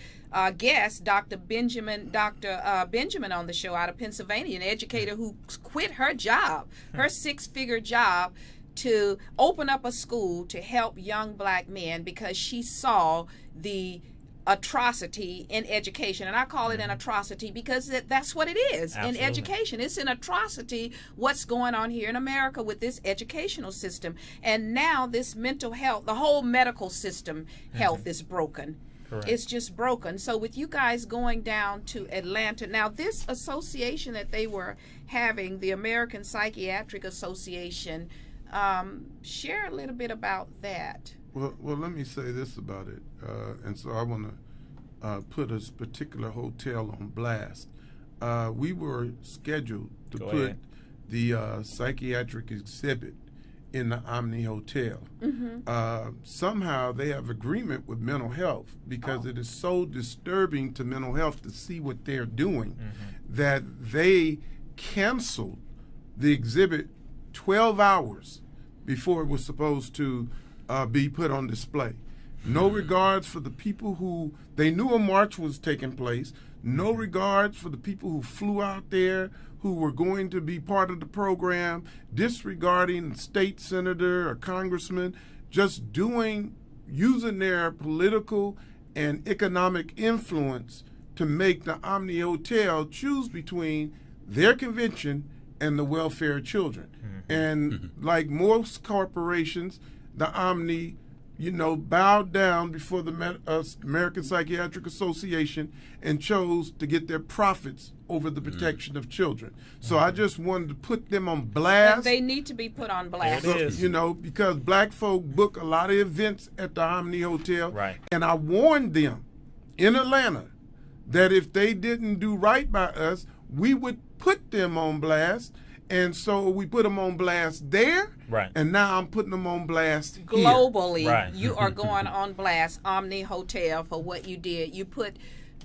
guest, Dr. Benjamin on the show out of Pennsylvania, an educator who quit her job, her 6-figure job, to open up a school to help young black men because she saw the atrocity in education. And I call it an atrocity because that's what it is. Absolutely. In education. It's an atrocity what's going on here in America with this educational system. And now this mental health, the whole medical system health is broken. Correct. It's just broken. So with you guys going down to Atlanta, now this association that they were having, the American Psychiatric Association, share a little bit about that. Well, let me say this about it. And so I want to put a particular hotel on blast. We were scheduled to Go put ahead. the psychiatric exhibit in the Omni Hotel. Somehow they have agreement with mental health because it is so disturbing to mental health to see what they're doing that they canceled the exhibit 12 hours before it was supposed to be put on display. No regards for the people who, they knew a march was taking place, no regards for the people who flew out there who were going to be part of the program, disregarding a state senator or congressman, just using their political and economic influence to make the Omni Hotel choose between their convention and the welfare of children. And like most corporations, the Omni, bowed down before the American Psychiatric Association and chose to get their profits over the protection of children. So I just wanted to put them on blast. And they need to be put on blast. So, because black folk book a lot of events at the Omni Hotel. Right. And I warned them in Atlanta that if they didn't do right by us, we would put them on blast. And so we put them on blast there, right. And now I'm putting them on blast globally. Here. Right. You are going on blast, Omni Hotel, for what you did. You put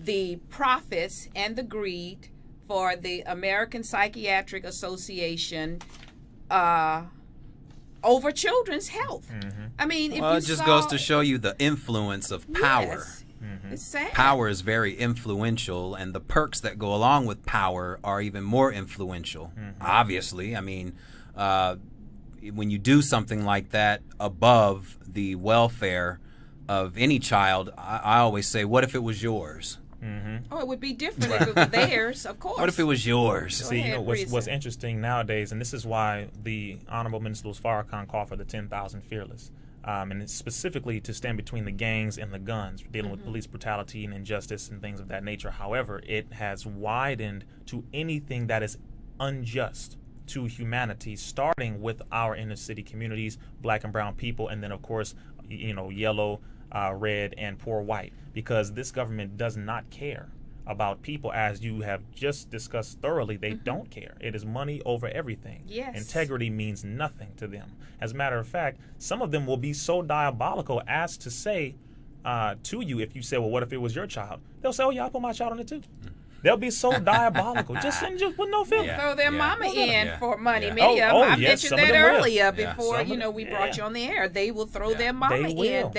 the profits and the greed for the American Psychiatric Association over children's health. I mean, if you it just goes to show you the influence of power. Yes. It's sad. Power is very influential, and the perks that go along with power are even more influential. Obviously, I mean, when you do something like that above the welfare of any child, I always say, what if it was yours? Oh, it would be different if it was theirs, of course. What if it was yours? See, what's interesting nowadays, and this is why the Honorable Minister Louise Farrakhan called for the 10,000 Fearless. And it's specifically to stand between the gangs and the guns, dealing with police brutality and injustice and things of that nature. However, it has widened to anything that is unjust to humanity, starting with our inner city communities, black and brown people, and then, of course, yellow, red, and poor white, because this government does not care about people, as you have just discussed thoroughly. They don't care. It is money over everything. Yes. Integrity means nothing to them. As a matter of fact, some of them will be so diabolical as to say to you, if you say, well, what if it was your child? They'll say, oh, yeah, I put my child on it too. They'll be so diabolical. Just with no feeling. Throw their mama in for money. Yeah. Many of them, I yes, mentioned that earlier will. before we brought you on the air. They will throw their mama in.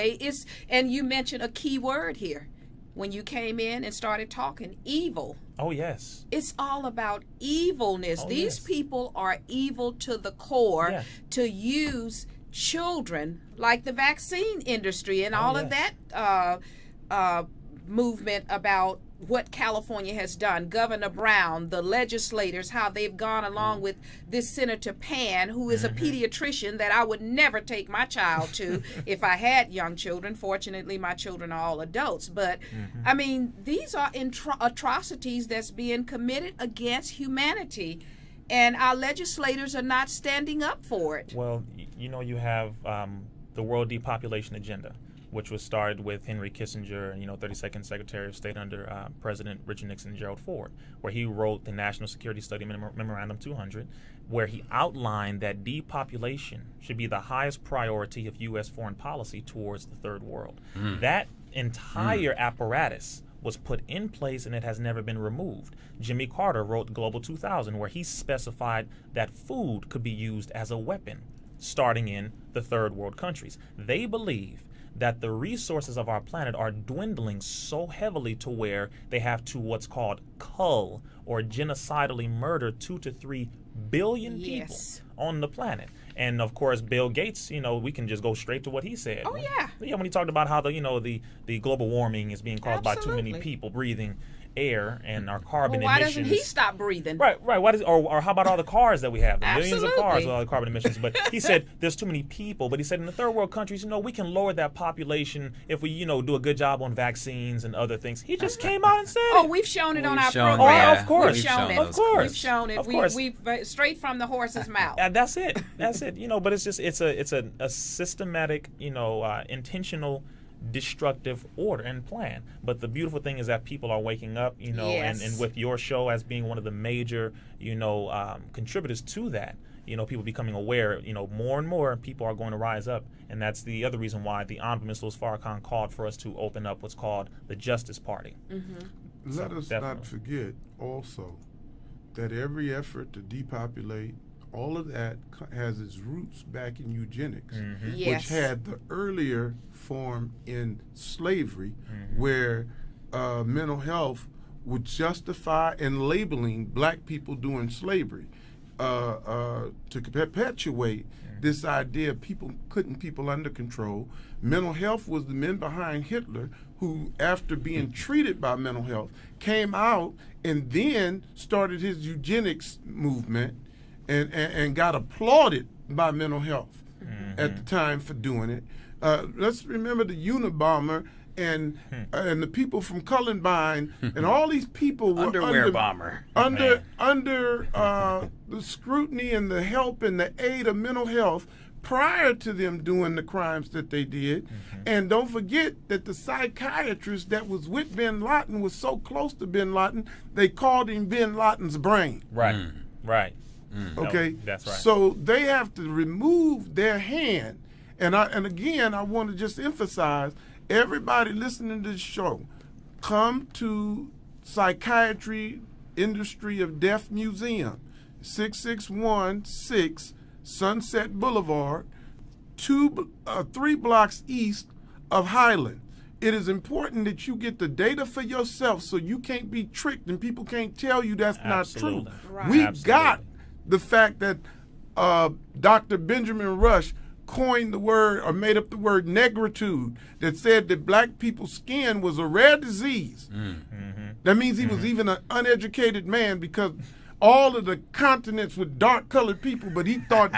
And you mentioned a key word here. When you came in and started talking, evil. Oh, yes. It's all about evilness. These people are evil to the core to use children, like the vaccine industry and all of that movement about what California has done. Governor Brown, the legislators, how they've gone along with this Senator Pan, who is a pediatrician that I would never take my child to if I had young children. Fortunately, my children are all adults. But, I mean, these are atrocities that's being committed against humanity. And our legislators are not standing up for it. Well, you have the World Depopulation Agenda, which was started with Henry Kissinger, 32nd Secretary of State under President Richard Nixon and Gerald Ford, where he wrote the National Security Study Memorandum 200, where he outlined that depopulation should be the highest priority of U.S. foreign policy towards the third world. That entire apparatus was put in place, and it has never been removed. Jimmy Carter wrote Global 2000, where he specified that food could be used as a weapon, starting in the third world countries. They believe that the resources of our planet are dwindling so heavily to where they have to what's called cull or genocidally murder 2 to 3 billion people on the planet. And of course, Bill Gates, we can just go straight to what he said. Oh, yeah. Yeah, when he talked about how the global warming is being caused by too many people breathing air and our carbon why emissions. doesn't he stop breathing? Right. Or how about all the cars that we have? The millions of Absolutely. cars with all the carbon emissions. But he said there's too many people. But he said in the third world countries, we can lower that population if we, do a good job on vaccines and other things. He just came out and said Oh, we've shown it on our program. Oh, of course. We've shown it. Of course. We've shown it. Of course. We've straight from the horse's mouth. That's it. That's it. But it's just it's a systematic, intentional destructive order and plan. But the beautiful thing is that people are waking up, Yes. and with your show as being one of the major, contributors to that, people becoming aware, more and more people are going to rise up. And that's the other reason why the Honorable Ms. Louise Farrakhan called for us to open up what's called the Justice Party. Mm-hmm. Let us not forget also that every effort to depopulate, all of that has its roots back in eugenics, Yes. which had the earlier form in slavery, where mental health would justify and labeling black people during slavery to perpetuate this idea of putting people under control. Mental health was the men behind Hitler who, after being treated by mental health, came out and then started his eugenics movement and got applauded by mental health at the time for doing it. Let's remember the Unabomber and the people from Columbine and all these people were Underwear bomber. under the scrutiny and the help and the aid of mental health prior to them doing the crimes that they did. And don't forget that the psychiatrist that was with bin Laden was so close to bin Laden, they called him bin Laden's brain. Right. Right. Okay, No, that's right. So they have to remove their hand, and again, I want to just emphasize, everybody listening to this show, come to Psychiatry Industry of Death Museum, 6616 Sunset Boulevard, 3 blocks east of Highland. It is important that you get the data for yourself so you can't be tricked and people can't tell you that's Absolutely. not true. Right. We Absolutely. got the fact that Dr. Benjamin Rush coined the word or made up the word negritude, that said that black people's skin was a rare disease. That means he was even an uneducated man, because all of the continents were dark colored people, but he thought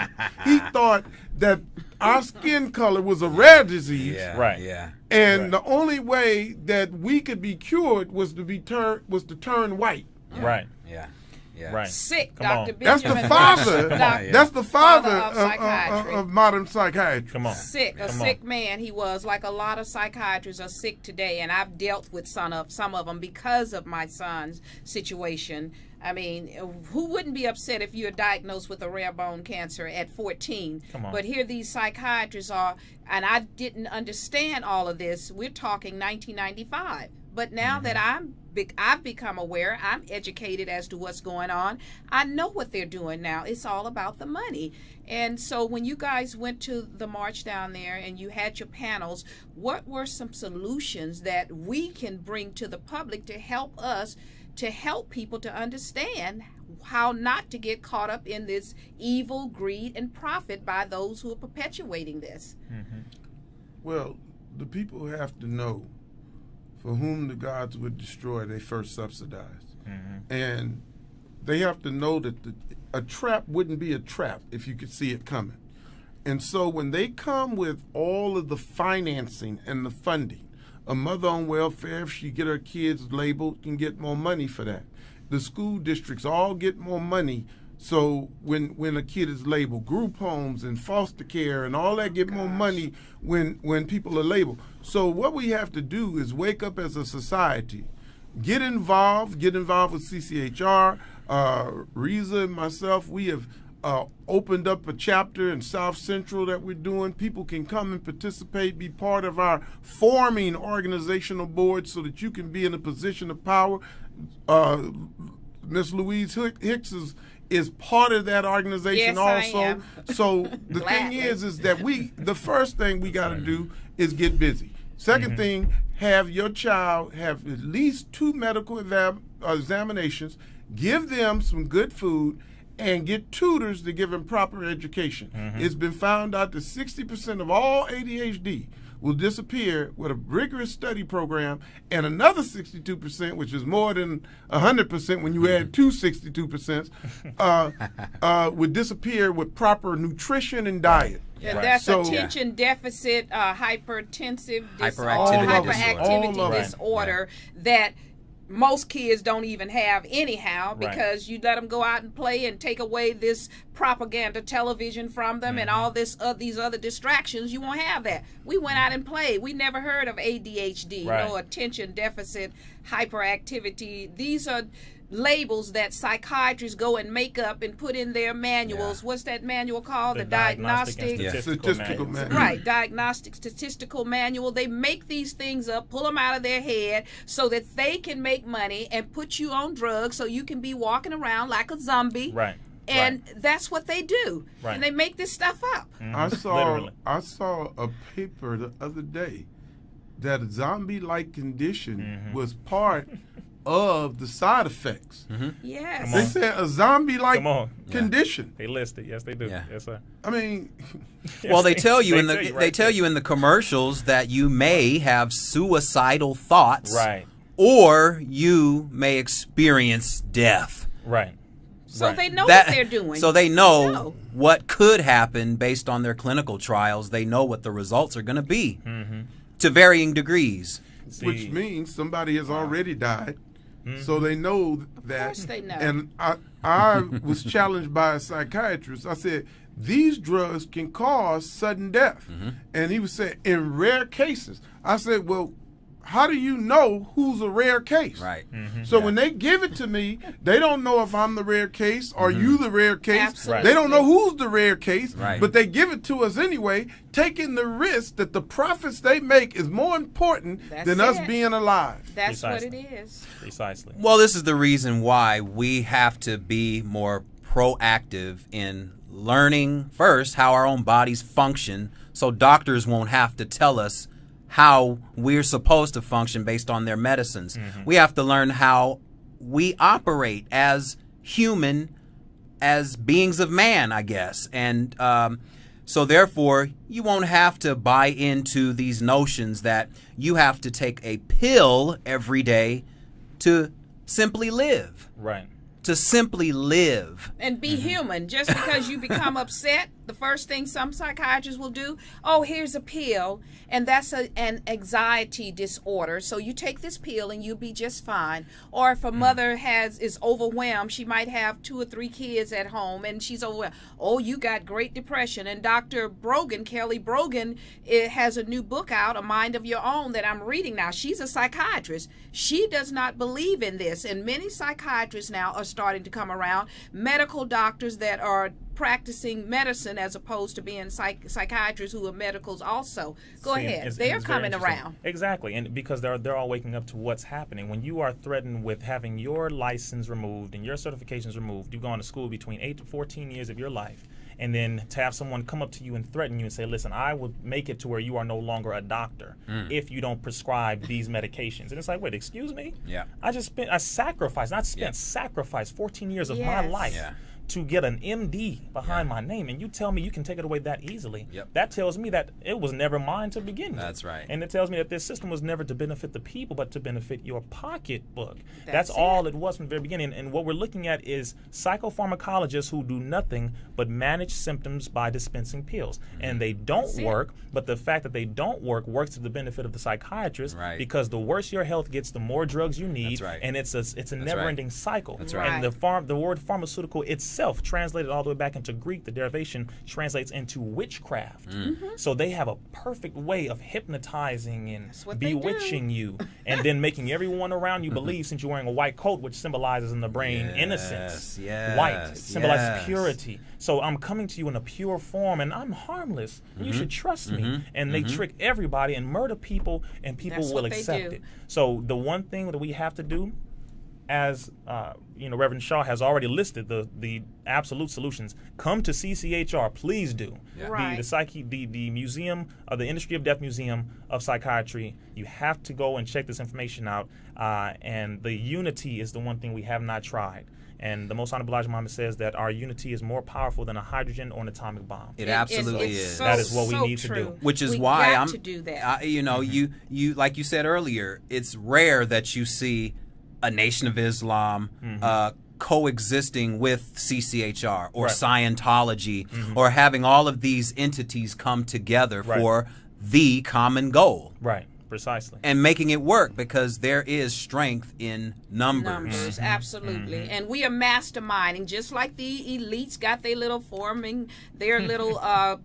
that our skin color was a rare disease. Yeah, Right. Yeah. And the only way that we could be cured was to turn white. Right. Yeah. Yeah. Right. Sick, Come Dr. on. That's Benjamin the father. Rush. That's the father of psychiatry. of modern psychiatry. Come on. Sick, a Come sick on. man he was. Like a lot of psychiatrists are sick today, and I've dealt with some of them because of my son's situation. I mean, who wouldn't be upset if you're diagnosed with a rare bone cancer at 14? Come on. But here these psychiatrists are, and I didn't understand all of this. We're talking 1995. But now that I've become aware, I'm educated as to what's going on. I know what they're doing now. It's all about the money. And so when you guys went to the march down there and you had your panels, what were some solutions that we can bring to the public to help us, to help people to understand how not to get caught up in this evil, greed, and profit by those who are perpetuating this? Well, the people have to know for whom the gods would destroy, they first subsidize. And they have to know that a trap wouldn't be a trap if you could see it coming. And so when they come with all of the financing and the funding, a mother on welfare, if she get her kids labeled, can get more money for that. The school districts all get more money. So when a kid is labeled, group homes and foster care and all that get more money when people are labeled. So what we have to do is wake up as a society, get involved with CCHR. Rizza and myself, we have opened up a chapter in South Central that we're doing. People can come and participate, be part of our forming organizational board so that you can be in a position of power. Ms. Louise Hicks is part of that organization. Yes, also. I am. So the thing is that the first thing we got to do is get busy. Second thing, have your child have at least 2 medical examinations, give them some good food, and get tutors to give him proper education. It's been found out that 60% of all ADHD will disappear with a rigorous study program, and another 62%, which is more than 100% when you add two 62%, would disappear with proper nutrition and diet. And that's So- attention deficit, hyperactivity disorder. disorder that most kids don't even have anyhow, because you let them go out and play and take away this propaganda television from them and all this these other distractions. You won't have that. We went out and played. We never heard of ADHD, attention deficit hyperactivity. These are labels that psychiatrists go and make up and put in their manuals. What's that manual called? The diagnostic Statistical manual. Right, diagnostic statistical manual. They make these things up, pull them out of their head so that they can make money and put you on drugs so you can be walking around like a zombie. And that's what they do. And they make this stuff up. I saw a paper the other day that a zombie-like condition was part of the side effects. Yes. They said a zombie-like condition. They list it. Yes, they do. Yes, sir. I mean, well, they tell you they tell you in the commercials that you may have suicidal thoughts, or you may experience death. So they know what they're doing. So they know what could happen based on their clinical trials. They know what the results are going to be to varying degrees. Which means somebody has already died. So they know that. Of course they know. And I was challenged by a psychiatrist. I said, these drugs can cause sudden death. And he was saying, in rare cases. I said, well, how do you know who's a rare case? So when they give it to me, they don't know if I'm the rare case or you the rare case. They don't know who's the rare case, but they give it to us anyway, taking the risk that the profits they make is more important than us being alive. That's what it is. Precisely. Well, this is the reason why we have to be more proactive in learning first how our own bodies function, so doctors won't have to tell us how we're supposed to function based on their medicines. We have to learn how we operate as human, as beings of man, I guess. And so therefore, you won't have to buy into these notions that you have to take a pill every day to simply live. To simply live. And be human. Just because you become upset, the first thing some psychiatrists will do, oh, here's a pill, and that's an anxiety disorder. So you take this pill and you'll be just fine. Or if a mother is overwhelmed, she might have 2 or 3 kids at home, and she's overwhelmed. Oh, you got great depression. And Dr. Brogan, Kelly Brogan, has a new book out, A Mind of Your Own, that I'm reading now. She's a psychiatrist. She does not believe in this, and many psychiatrists now are starting to come around. Medical doctors that are practicing medicine as opposed to being psychiatrists who are medicals also. Go ahead. They're coming around. Exactly. And because they're all waking up to what's happening. When you are threatened with having your license removed and your certifications removed, you've gone to school between 8 to 14 years of your life. And then to have someone come up to you and threaten you and say, listen, I will make it to where you are no longer a doctor if you don't prescribe these medications. And it's like, wait, excuse me? I sacrificed 14 years of my life to get an MD behind my name, and you tell me you can take it away that easily. That tells me that it was never mine to begin with. That's right. And it tells me that this system was never to benefit the people, but to benefit your pocketbook. That's all it was from the very beginning. And what we're looking at is psychopharmacologists who do nothing but manage symptoms by dispensing pills. And they don't work, but the fact that they don't works to the benefit of the psychiatrist, because the worse your health gets, the more drugs you need, and it's a never-ending cycle. And the word pharmaceutical itself, translated all the way back into Greek, the derivation translates into witchcraft. So they have a perfect way of hypnotizing and bewitching you, and then making everyone around you believe, since you're wearing a white coat, which symbolizes in the brain innocence, white symbolizes purity. So I'm coming to you in a pure form, and I'm harmless. You should trust me. And they trick everybody and murder people, and people will accept it. So the one thing that we have to do, as Reverend Shaw has already listed the absolute solutions. Come to CCHR, please do. The museum, the Industry of Death Museum of Psychiatry. You have to go and check this information out. And the unity is the one thing we have not tried. And the Most Honorable Elijah Muhammad says that our unity is more powerful than a hydrogen or an atomic bomb. It absolutely is. That is what we need to do. Which is why I'm to do that. You know, you like you said earlier, it's rare that you see a Nation of Islam coexisting with CCHR or Scientology or having all of these entities come together for the common goal. Right. Precisely. And making it work, because there is strength in numbers. Absolutely. And we are masterminding, just like the elites got their little forming, their little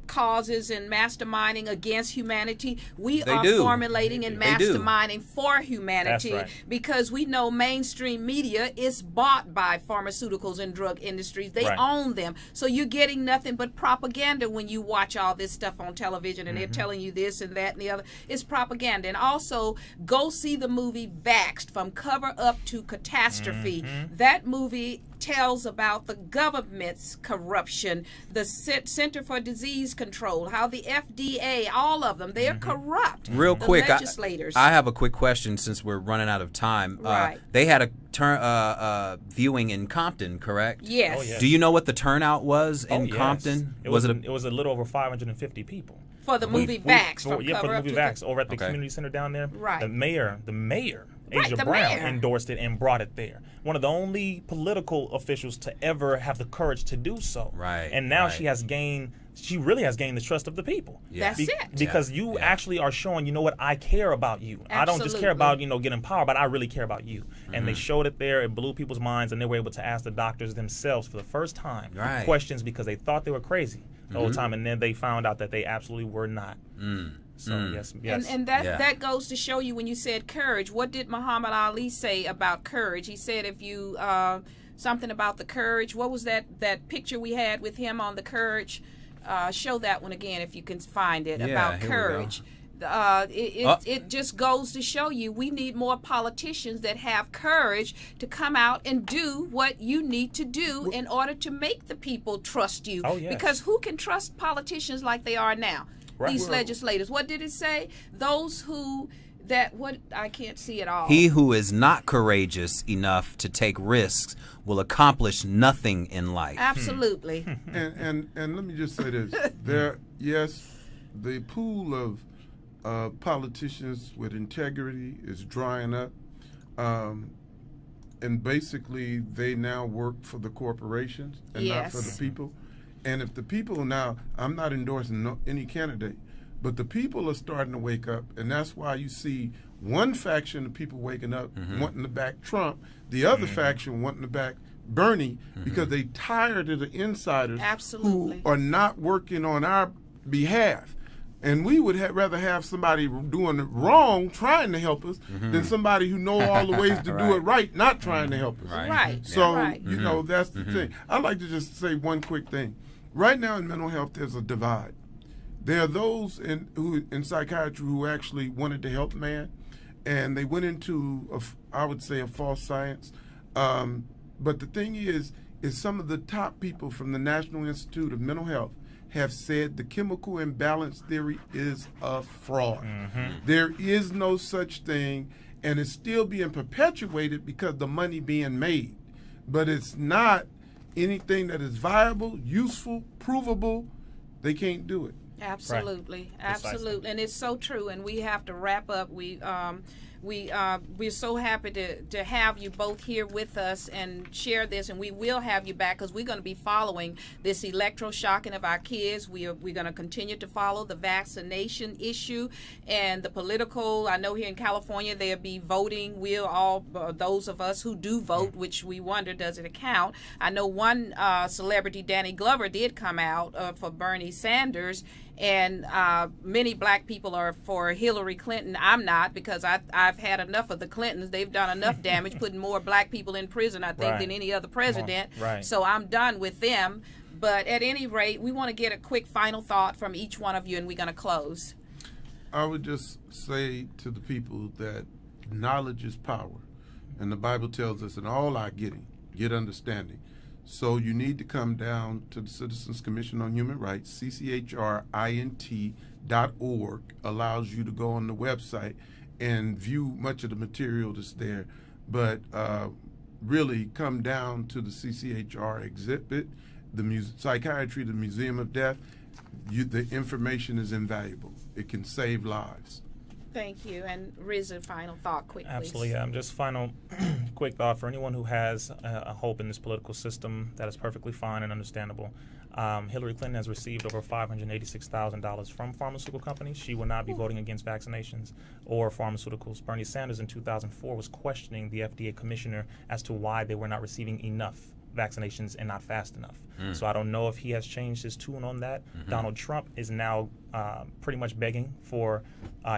causes and masterminding against humanity. We are formulating and masterminding for humanity. That's right. Because we know mainstream media is bought by pharmaceuticals and drug industries. They own them. So you're getting nothing but propaganda when you watch all this stuff on television and they're telling you this and that and the other. It's propaganda. And also, go see the movie Vaxxed, From Cover Up to Catastrophe. That movie tells about the government's corruption, the Center for Disease Control, how the FDA, all of them, they're corrupt. Real quick, legislators. I have a quick question since we're running out of time. They had a viewing in Compton, correct? Yes. Oh, yes. Do you know what the turnout was in Compton? It was a little over 550 people. For the movie Vaxxed. For the movie Vaxxed over at the community center down there. Right. The mayor, Asia Brown, endorsed it and brought it there. One of the only political officials to ever have the courage to do so. Right. And now she really has gained the trust of the people. That's it. Because you actually are showing, you know what, I care about you. Absolutely. I don't just care about, getting power, but I really care about you. And they showed it there. It blew people's minds, and they were able to ask the doctors themselves for the first time questions because they thought they were crazy the whole time, and then they found out that they absolutely were not. So yes. And that goes to show you when you said courage. What did Muhammad Ali say about courage? He said if you something about the courage. What was that picture we had with him on the courage? Show that one again if you can find it, about courage. It just goes to show you we need more politicians that have courage to come out and do what you need to do in order to make the people trust you. Because who can trust politicians like they are now? These legislators. What did it say? Those who I can't see it all. He who is not courageous enough to take risks will accomplish nothing in life. Absolutely. And let me just say this: the pool of politicians with integrity is drying up, and basically they now work for the corporations and not for the people. And if the people now, I'm not endorsing any candidate, but the people are starting to wake up, and that's why you see one faction of people waking up wanting to back Trump, the other faction wanting to back Bernie, because they tired of the insiders who are not working on our behalf. And we would rather have somebody doing it wrong, trying to help us, than somebody who knows all the ways to do it right, not trying to help us. So, you know, that's the thing. I'd like to just say one quick thing. Right now in mental health, there's a divide. There are those in psychiatry who actually wanted to help man, and they went into, I would say, a false science. But the thing is some of the top people from the National Institute of Mental Health have said the chemical imbalance theory is a fraud. There is no such thing, and it's still being perpetuated because the money being made. But it's not anything that is viable, useful, provable. They can't do it. Absolutely, absolutely, and it's so true. And we have to wrap up. We're so happy to have you both here with us and share this, and we will have you back because we're going to be following this electroshocking of our kids. We're going to continue to follow the vaccination issue and the political. I know here in California there'll be voting. We'll all, those of us who do vote, which we wonder, does it count? I know one celebrity, Danny Glover, did come out for Bernie Sanders. And many black people are for Hillary Clinton. I'm not, because I've had enough of the Clintons. They've done enough damage, putting more black people in prison, I think, than any other president. So I'm done with them. But at any rate, we want to get a quick final thought from each one of you, and we're going to close. I would just say to the people that knowledge is power. And the Bible tells us in all our getting, get understanding. So you need to come down to the Citizens Commission on Human Rights, CCHRINT.org, allows you to go on the website and view much of the material that's there. But really come down to the CCHR exhibit, the Psychiatry, the Museum of Death. The information is invaluable. It can save lives. Thank you. And Rizza, final thought, quick, please. Absolutely. Just final quick thought for anyone who has a hope in this political system. That is perfectly fine and understandable. Hillary Clinton has received over $586,000 from pharmaceutical companies. She will not be voting against vaccinations or pharmaceuticals. Bernie Sanders in 2004 was questioning the FDA commissioner as to why they were not receiving enough vaccinations and not fast enough. So I don't know if he has changed his tune on that. Donald Trump is now pretty much begging for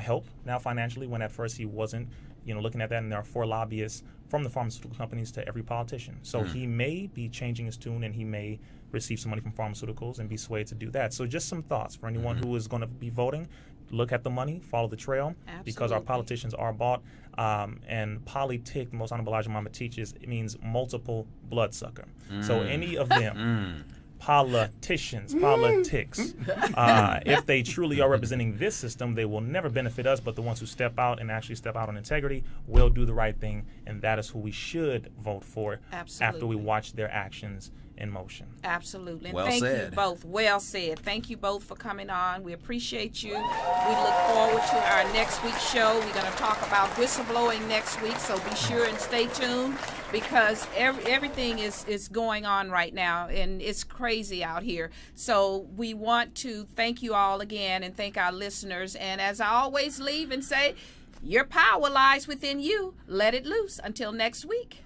help now financially, when at first he wasn't, looking at that. And there are 4 lobbyists from the pharmaceutical companies to every politician. So he may be changing his tune, and he may receive some money from pharmaceuticals and be swayed to do that. So just some thoughts for anyone who is going to be voting. Look at the money, follow the trail, because our politicians are bought. And politic, the most honorable Elijah Muhammad teaches, it means multiple bloodsucker. So any of them, politics, if they truly are representing this system, they will never benefit us, but the ones who step out and actually step out on integrity will do the right thing, and that is who we should vote for after we watch their actions in motion. Absolutely. And Well thank said. you both. Well said. Thank you both for coming on. We appreciate you. We look forward to our next week's show. We're going to talk about whistleblowing next week, so be sure and stay tuned, because everything is going on right now, and it's crazy out here. So we want to thank you all again and thank our listeners. And as I always leave and say, your power lies within you. Let it loose. Until next week.